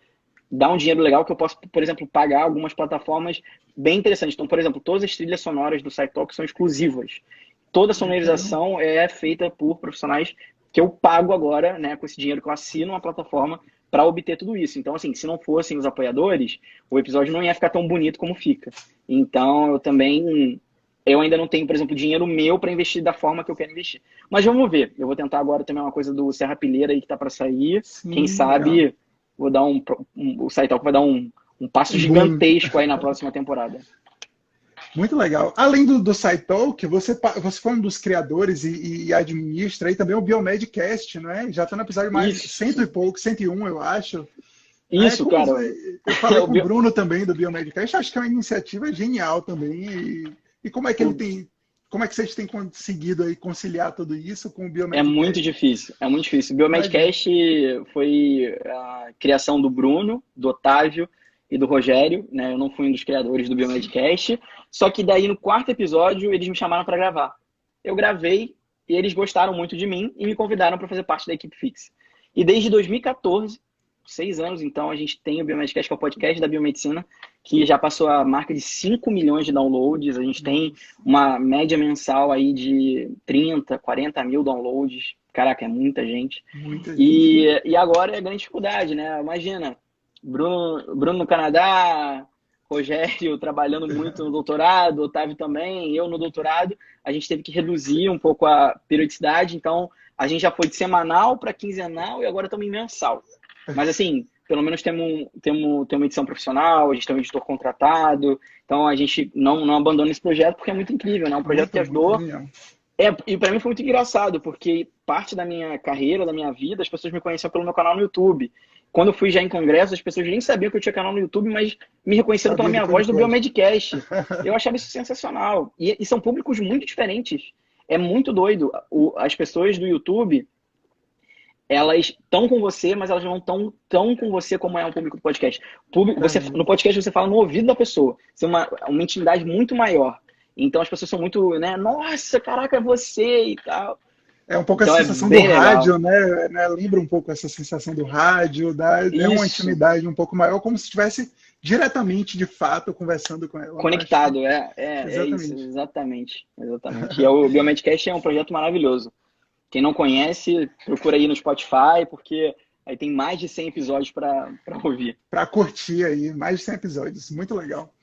dá um dinheiro legal que eu posso, por exemplo, pagar algumas plataformas bem interessantes. Então, por exemplo, todas as trilhas sonoras do SciTalk são exclusivas. Toda a Caramba. sonorização é feita por profissionais que eu pago agora, né, com esse dinheiro que eu assino uma plataforma para obter tudo isso. Então, assim, se não fossem os apoiadores, o episódio não ia ficar tão bonito como fica. Então, eu ainda não tenho, por exemplo, dinheiro meu para investir da forma que eu quero investir. Mas vamos ver. Eu vou tentar agora também uma coisa do Serra Pilheira aí que tá para sair. Quem Sim, legal. sabe vou dar o SciTalk vai dar um passo Um boom. gigantesco aí na próxima temporada. Muito legal. Além do SciTalk, você foi um dos criadores e administra aí também o Biomedcast, não é? Já está no episódio mais cento e Isso, pouco, 101, eu acho. Né? isso, cara. Eu falei O com o bio- Bruno também do Biomedcast, acho que é uma iniciativa genial também. E como é que ele o- tem, como é que vocês têm conseguido aí conciliar tudo isso com o É muito Biomedcast? difícil, é muito difícil. O Imagina. Biomedcast foi a criação do Bruno, do Otávio e do Rogério, né? Eu não fui um dos criadores do Biomedcast, só que daí no quarto episódio eles me chamaram para gravar. Eu gravei e eles gostaram muito de mim e me convidaram para fazer parte da equipe fixa. E desde 2014, 6 anos então, a gente tem o Biomedcast, que é o podcast da biomedicina, que já passou a marca de 5 milhões de downloads. A gente tem Nossa, uma média mensal aí de 30, 40 mil downloads. Caraca, é muita gente. muita gente. E agora é a grande dificuldade, né? Imagina, Bruno no Canadá, Rogério trabalhando muito no doutorado, Otávio também, eu no doutorado, a gente teve que reduzir um pouco a periodicidade, então a gente já foi de semanal para quinzenal e agora estamos em mensal. Mas assim, pelo menos temos uma edição profissional, a gente tem um editor contratado, então a gente não abandona esse projeto porque é muito incrível, né? Um projeto que ajudou. E para mim foi muito engraçado, porque parte da minha carreira, da minha vida, as pessoas me conheciam pelo meu canal no YouTube. Quando eu fui já em congresso, as pessoas nem sabiam que eu tinha canal no YouTube, mas me reconheceram pela minha voz do Biomedcast. Eu achava isso sensacional. E são públicos muito diferentes. É muito doido. As pessoas do YouTube, elas estão com você, mas elas não estão tão com você como é um público do podcast. No podcast você fala no ouvido da pessoa. Você tem uma intimidade muito maior. Então as pessoas são muito, né? Nossa, caraca, é você e tal. É um pouco Então, a sensação do rádio, né? Lembra um pouco essa sensação do rádio, é uma intimidade um pouco maior, como se estivesse diretamente, de fato, conversando com ela. Conectado, é isso, exatamente. E o Biomedcast é um projeto maravilhoso. Quem não conhece, procura aí no Spotify, porque aí tem mais de 100 episódios para ouvir. Para curtir aí, mais de 100 episódios, muito legal.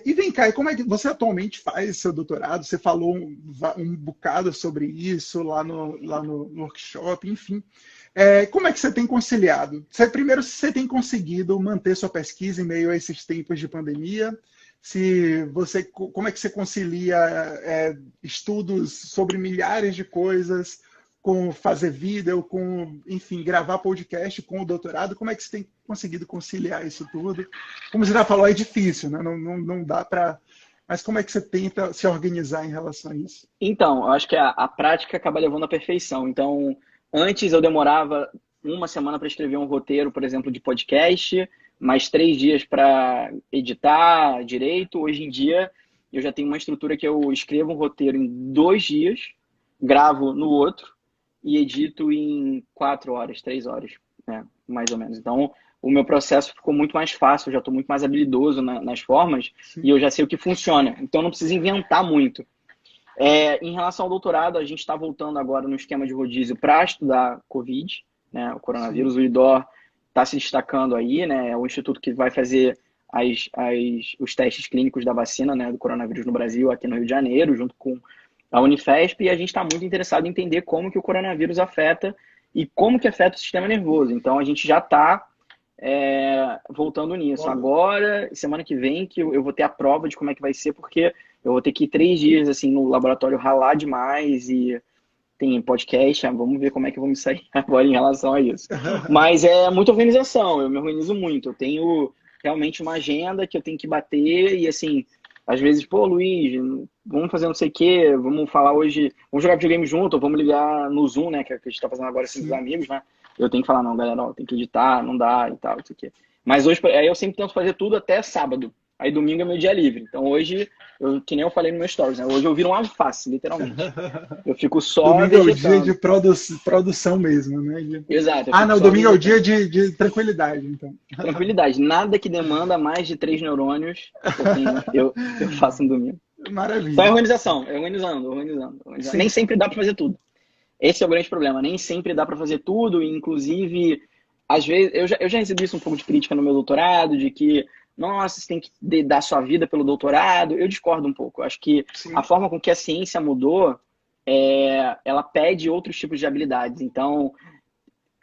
E vem cá, e como é que você atualmente faz seu doutorado? Você falou um bocado sobre isso lá no workshop, enfim. Como é que você tem conciliado? Primeiro, se você tem conseguido manter sua pesquisa em meio a esses tempos de pandemia, como é que você concilia estudos sobre milhares de coisas com fazer vídeo, enfim, gravar podcast com o doutorado? Como é que você tem conseguido conciliar isso tudo? Como você já falou, é difícil, né? Não dá para... Mas como é que você tenta se organizar em relação a isso? Então, eu acho que a prática acaba levando à perfeição. Então, antes eu demorava uma semana para escrever um roteiro, por exemplo, de podcast, mais 3 dias para editar direito. Hoje em dia, eu já tenho uma estrutura que eu escrevo um roteiro em 2 dias, gravo no outro, e edito em 4 horas, 3 horas, né? Mais ou menos. Então, o meu processo ficou muito mais fácil, eu já estou muito mais habilidoso nas formas. Sim. E eu já sei o que funciona. Então, eu não preciso inventar muito. Em relação ao doutorado, a gente está voltando agora no esquema de rodízio para estudar Covid, né? O coronavírus. Sim. O IDOR está se destacando aí, né? É o instituto que vai fazer os testes clínicos da vacina, né, do coronavírus no Brasil, aqui no Rio de Janeiro, junto com a Unifesp, e a gente está muito interessado em entender como que o coronavírus afeta e como que afeta o sistema nervoso. Então, a gente já está voltando nisso. Agora, semana que vem, que eu vou ter a prova de como é que vai ser, porque eu vou ter que ir 3 dias assim, no laboratório ralar demais e tem podcast, vamos ver como é que eu vou me sair agora em relação a isso. Mas é muita organização, eu me organizo muito. Eu tenho realmente uma agenda que eu tenho que bater e, assim, às vezes, pô, Luiz, vamos fazer não sei o quê, vamos falar hoje, vamos jogar videogame junto, ou vamos ligar no Zoom, né, que a gente tá fazendo agora assim, com os amigos, né? Eu tenho que falar, não, galera, ó, tem que editar, não dá e tal, não sei o quê. Mas hoje, aí eu sempre tento fazer tudo até sábado. Aí domingo é meu dia livre. Então hoje, que nem eu falei no meu stories, né? Hoje eu viro um alface, literalmente. Eu fico só domingo vegetando. É o dia de produção mesmo, né? Exato. Não, domingo é o dia de tranquilidade, então. Tranquilidade. Nada que demanda mais de 3 neurônios eu faço no domingo. Maravilha. Só organização, organizando. Nem sempre dá para fazer tudo. Esse é o grande problema. Nem sempre dá para fazer tudo, inclusive, às vezes, eu já recebi isso um pouco de crítica no meu doutorado, de que nossa, você tem que dar sua vida pelo doutorado. Eu discordo um pouco. Eu acho que Sim. A forma com que a ciência mudou, ela pede outros tipos de habilidades. Então,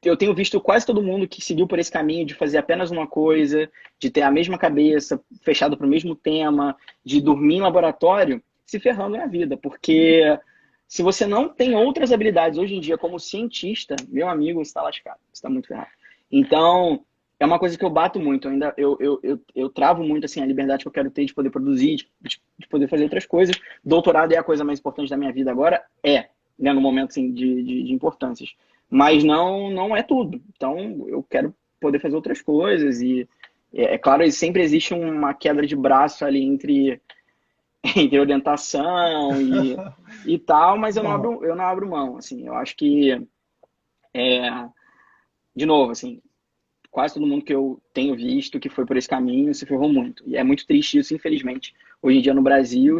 eu tenho visto quase todo mundo que seguiu por esse caminho de fazer apenas uma coisa, de ter a mesma cabeça, fechado para o mesmo tema, de dormir em laboratório, se ferrando na vida. Porque se você não tem outras habilidades hoje em dia como cientista, meu amigo, você está lascado. Você está muito ferrado. Então... é uma coisa que eu bato muito, eu travo muito assim, a liberdade que eu quero ter de poder produzir, de poder fazer outras coisas. Doutorado é a coisa mais importante da minha vida agora, né, no momento assim, de importâncias. Mas não é tudo. Então, eu quero poder fazer outras coisas. E claro, sempre existe uma quebra de braço ali entre orientação e tal, mas eu não abro mão. Assim, eu acho que, de novo, assim, quase todo mundo que eu tenho visto que foi por esse caminho se ferrou muito. E é muito triste isso, infelizmente. Hoje em dia no Brasil,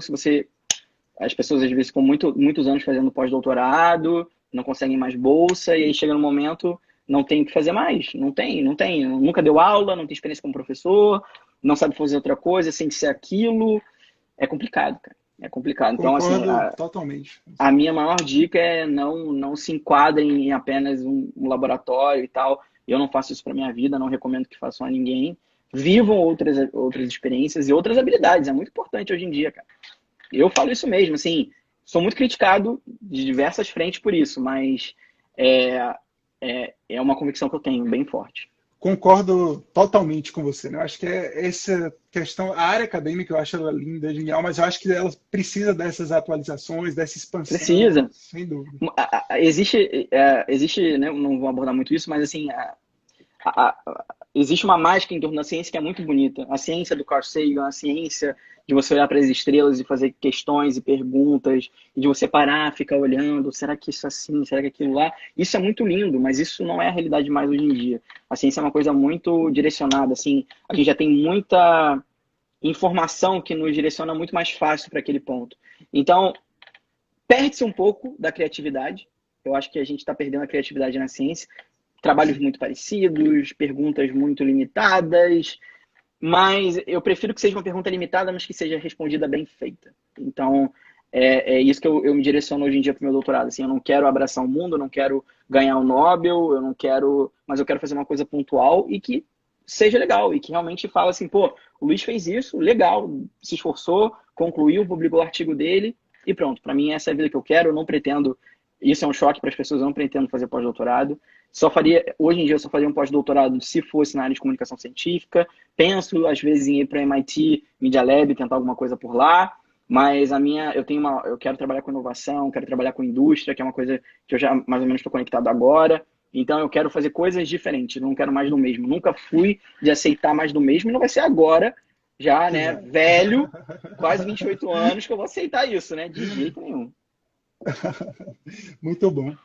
as pessoas às vezes ficam muitos anos fazendo pós-doutorado, não conseguem mais bolsa, e aí chega no momento, não tem o que fazer mais. Não tem. Nunca deu aula, não tem experiência como professor, não sabe fazer outra coisa sem ser aquilo. É complicado, cara. É complicado. Então, assim, Concordo totalmente. a minha maior dica é não se enquadrem em apenas um laboratório e tal. Eu não faço isso para minha vida, não recomendo que façam a ninguém. Vivam outras experiências e outras habilidades. É muito importante hoje em dia, cara. Eu falo isso mesmo, assim, sou muito criticado de diversas frentes por isso, mas é, é uma convicção que eu tenho bem forte. Concordo totalmente com você, né? Eu acho que é essa questão, a área acadêmica eu acho ela linda, genial, mas eu acho que ela precisa dessas atualizações, dessa expansão, Precisa. sem dúvida. Existe, né, não vou abordar muito isso, mas assim, existe uma mágica em torno da ciência que é muito bonita. A ciência do Carl Sagan, a ciência de você olhar para as estrelas e fazer questões e perguntas, e de você parar, ficar olhando, será que isso é assim, será que aquilo lá? Isso é muito lindo, mas isso não é a realidade mais hoje em dia. A ciência é uma coisa muito direcionada, assim, a gente já tem muita informação que nos direciona muito mais fácil para aquele ponto. Então, perde-se um pouco da criatividade. Eu acho que a gente está perdendo a criatividade na ciência. Trabalhos muito parecidos, perguntas muito limitadas, mas eu prefiro que seja uma pergunta limitada, mas que seja respondida bem feita. Então, é isso que eu me direciono hoje em dia para o meu doutorado. Assim, eu não quero abraçar o mundo, eu não quero ganhar o Nobel, eu não quero, mas eu quero fazer uma coisa pontual e que seja legal e que realmente fala assim, pô, o Luiz fez isso, legal, se esforçou, concluiu, publicou o artigo dele e pronto. Para mim essa é a vida que eu quero. Eu não pretendo, isso é um choque para as pessoas, eu não pretendo fazer pós-doutorado. Hoje em dia eu só faria um pós-doutorado se fosse na área de comunicação científica. Penso, às vezes, em ir para MIT, Media Lab, tentar alguma coisa por lá, mas eu quero trabalhar com inovação, quero trabalhar com indústria, que é uma coisa que eu já mais ou menos estou conectado agora. Então eu quero fazer coisas diferentes, não quero mais do mesmo. Nunca fui de aceitar mais do mesmo, e não vai ser agora, já, Que né, vai. velho, quase 28 anos, que eu vou aceitar isso, né? De jeito nenhum. Muito bom.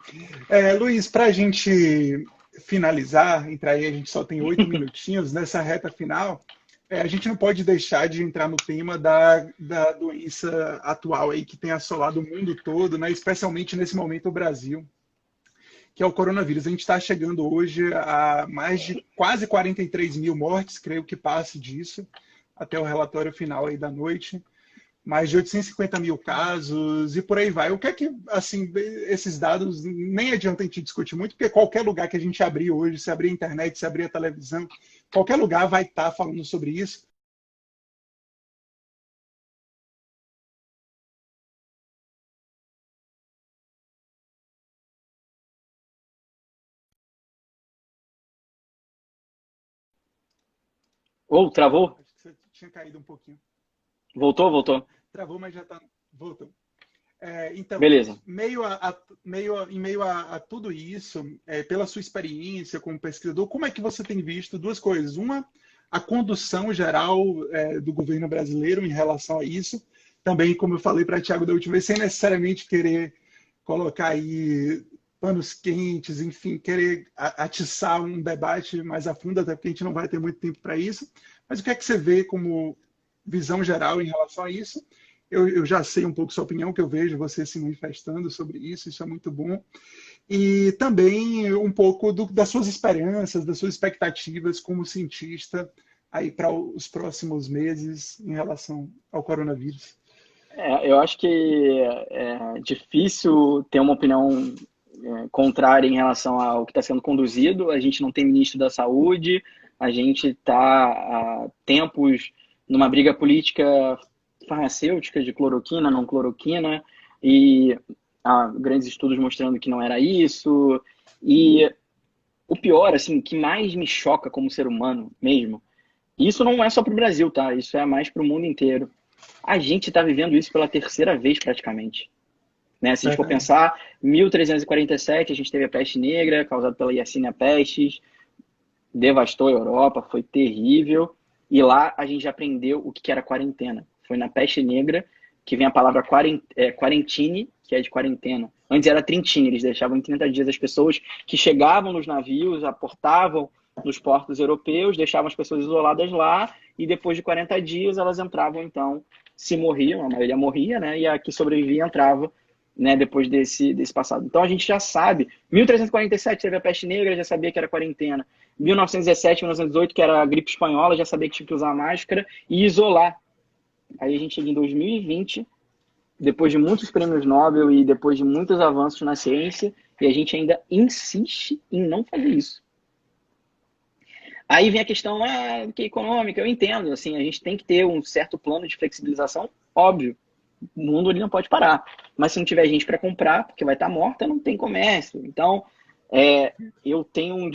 Luiz, para a gente finalizar, entrar aí, a gente só tem 8 minutinhos nessa reta final. A gente não pode deixar de entrar no tema da doença atual aí que tem assolado o mundo todo, né? Especialmente nesse momento o Brasil, que é o coronavírus. A gente está chegando hoje a mais de quase 43 mil mortes, creio que passe disso, até o relatório final aí da noite. Mais de 850 mil casos e por aí vai. O que é que, assim, esses dados nem adianta a gente discutir muito, porque qualquer lugar que a gente abrir hoje, se abrir a internet, se abrir a televisão, qualquer lugar vai estar falando sobre isso. Ou travou? Acho que você tinha caído um pouquinho. Voltou, voltou. Travou, mas já está voltando. Então, Beleza. em meio a tudo isso, pela sua experiência como pesquisador, como é que você tem visto duas coisas? Uma, a condução geral do governo brasileiro em relação a isso. Também, como eu falei para Tiago da última vez, sem necessariamente querer colocar aí panos quentes, enfim, querer atiçar um debate mais a fundo, até porque a gente não vai ter muito tempo para isso. Mas o que é que você vê como visão geral em relação a isso? Eu já sei um pouco sua opinião, que eu vejo você se manifestando sobre isso é muito bom. E também um pouco das suas esperanças, das suas expectativas como cientista aí para os próximos meses em relação ao coronavírus. Eu acho que é difícil ter uma opinião contrária em relação ao que está sendo conduzido. A gente não tem ministro da Saúde, a gente está há tempos numa briga política farmacêutica de cloroquina, não cloroquina, e há grandes estudos mostrando que não era isso. E o pior, assim, que mais me choca como ser humano mesmo, isso não é só para o Brasil, tá? Isso é mais para o mundo inteiro. A gente está vivendo isso pela terceira vez praticamente. Né? Se a gente for Verdade. pensar, 1347 a gente teve a peste negra, causada pela Yersinia pestis, devastou a Europa, foi terrível. E lá a gente já aprendeu o que era quarentena. Foi na peste negra que vem a palavra quarentine, que é de quarentena. Antes era trintine, eles deixavam em 30 dias as pessoas que chegavam nos navios, aportavam nos portos europeus, deixavam as pessoas isoladas lá e depois de 40 dias elas entravam, então, se morriam, a maioria morria, né? E a que sobrevivia entrava né, depois desse passado. Então a gente já sabe. 1347 teve a peste negra, já sabia que era quarentena. 1917, 1918, que era a gripe espanhola, já sabia que tinha que usar máscara e isolar. Aí a gente chega em 2020, depois de muitos prêmios Nobel e depois de muitos avanços na ciência, e a gente ainda insiste em não fazer isso. Aí vem a questão que é econômica, eu entendo, assim, a gente tem que ter um certo plano de flexibilização, óbvio. O mundo ele não pode parar. Mas se não tiver gente para comprar, porque vai estar morta, não tem comércio. Então, eu tenho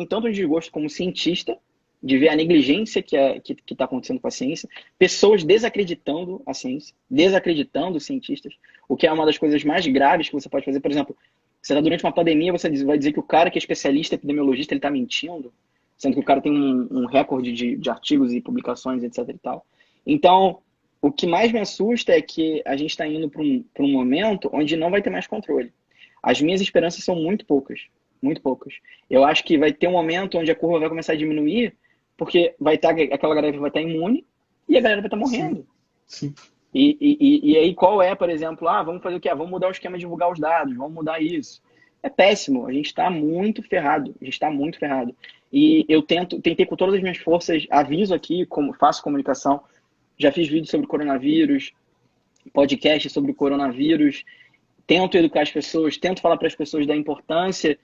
tanto desgosto como cientista de ver a negligência que está acontecendo com a ciência, pessoas desacreditando a ciência, desacreditando os cientistas, o que é uma das coisas mais graves que você pode fazer. Por exemplo, você está durante uma pandemia, você vai dizer que o cara que é especialista, epidemiologista, ele está mentindo, sendo que o cara tem um recorde de artigos e publicações, etc. e tal. Então, o que mais me assusta é que a gente está indo para um momento onde não vai ter mais controle. As minhas esperanças são muito poucas, muito poucas. Eu acho que vai ter um momento onde a curva vai começar a diminuir, porque aquela galera vai estar imune e a galera vai estar morrendo. Sim. E aí qual é, por exemplo, vamos fazer o quê? Vamos mudar o esquema de divulgar os dados, vamos mudar isso. É péssimo, a gente está muito ferrado, E eu tentei com todas as minhas forças, aviso aqui, como faço comunicação, já fiz vídeo sobre coronavírus, podcast sobre coronavírus, tento educar as pessoas, tento falar para as pessoas da importância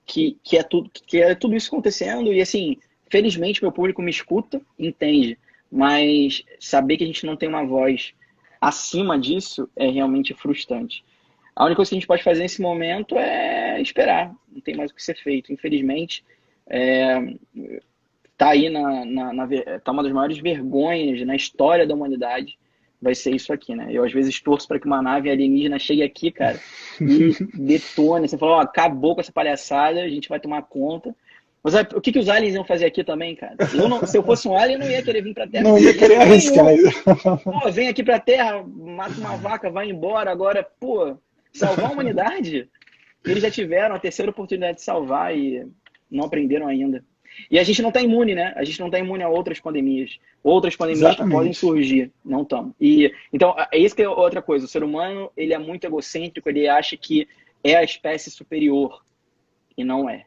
que é tudo isso acontecendo. E assim, felizmente meu público me escuta, entende, mas saber que a gente não tem uma voz acima disso é realmente frustrante. A única coisa que a gente pode fazer nesse momento é esperar, não tem mais o que ser feito, infelizmente. Tá aí tá uma das maiores vergonhas na história da humanidade, vai ser isso aqui, né? Eu às vezes torço para que uma nave alienígena chegue aqui, cara, e detone. Você falou, acabou com essa palhaçada, a gente vai tomar conta. Mas o que os aliens iam fazer aqui também, cara? Se eu fosse um alien, eu não ia querer vir pra Terra. Não ia querer arriscar. Pô, vem aqui pra Terra, mata uma vaca, vai embora. Agora, pô, salvar a humanidade? Eles já tiveram a terceira oportunidade de salvar e não aprenderam ainda. E a gente não está imune, né? A gente não está imune a outras pandemias. Outras pandemias que podem surgir. Não estamos. Então, isso que é outra coisa. O ser humano, ele é muito egocêntrico, ele acha que é a espécie superior. E não é.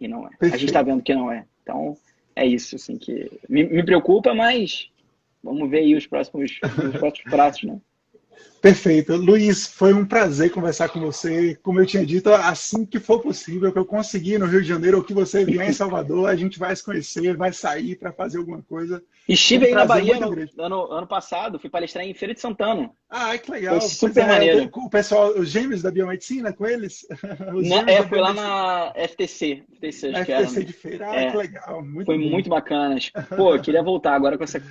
Perfeito. A gente está vendo que não é. Então, é isso, assim, que me preocupa, mas vamos ver aí os próximos passos, né? Perfeito. Luiz, foi um prazer conversar com você. Como eu tinha dito, assim que for possível, que eu conseguir no Rio de Janeiro ou que você vier em Salvador, a gente vai se conhecer, vai sair para fazer alguma coisa. Estive aí na Bahia ano passado, fui palestrar em Feira de Santana. Que legal. Foi super maneiro. O pessoal, os gêmeos da biomedicina, com eles? Foi lá na FTC. FTC de Feira, que legal. Foi muito bacana. Pô, eu queria voltar agora com essa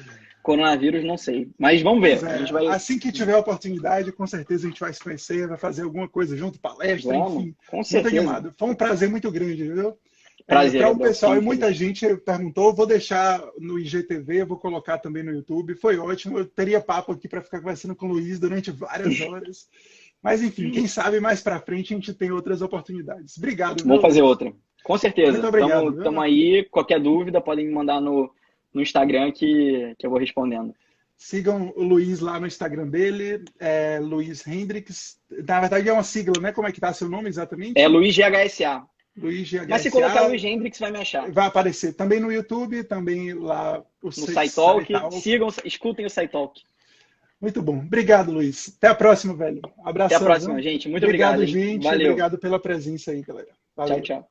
coronavírus, não sei. Mas vamos ver. A gente vai... Assim que tiver oportunidade, com certeza a gente vai se conhecer, vai fazer alguma coisa junto, palestra, enfim. Com certeza. Muito animado. Foi um prazer muito grande, viu? Prazer. Para o pessoal, e muita gente perguntou, vou deixar no IGTV, vou colocar também no YouTube. Foi ótimo, eu teria papo aqui para ficar conversando com o Luiz durante várias horas. Mas enfim, quem sabe mais para frente a gente tem outras oportunidades. Obrigado. Vamos fazer outra. Com certeza. Muito obrigado. Estamos aí. Qualquer dúvida, podem me mandar no Instagram que eu vou respondendo. Sigam o Luiz lá no Instagram dele, Luiz Hendrix. Na verdade é uma sigla, né? Como é que tá seu nome exatamente? É Luiz GHSA. Luiz GHSA. Mas se colocar Luiz Hendrix, vai me achar. Vai aparecer também no YouTube, também lá no SciTalk. Sigam, escutem o SciTalk. Muito bom. Obrigado, Luiz. Até a próxima, velho. Abraço. Até a próxima, gente. Muito obrigado. Obrigado, gente. Valeu. Obrigado pela presença aí, galera. Valeu. Tchau.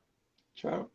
Tchau.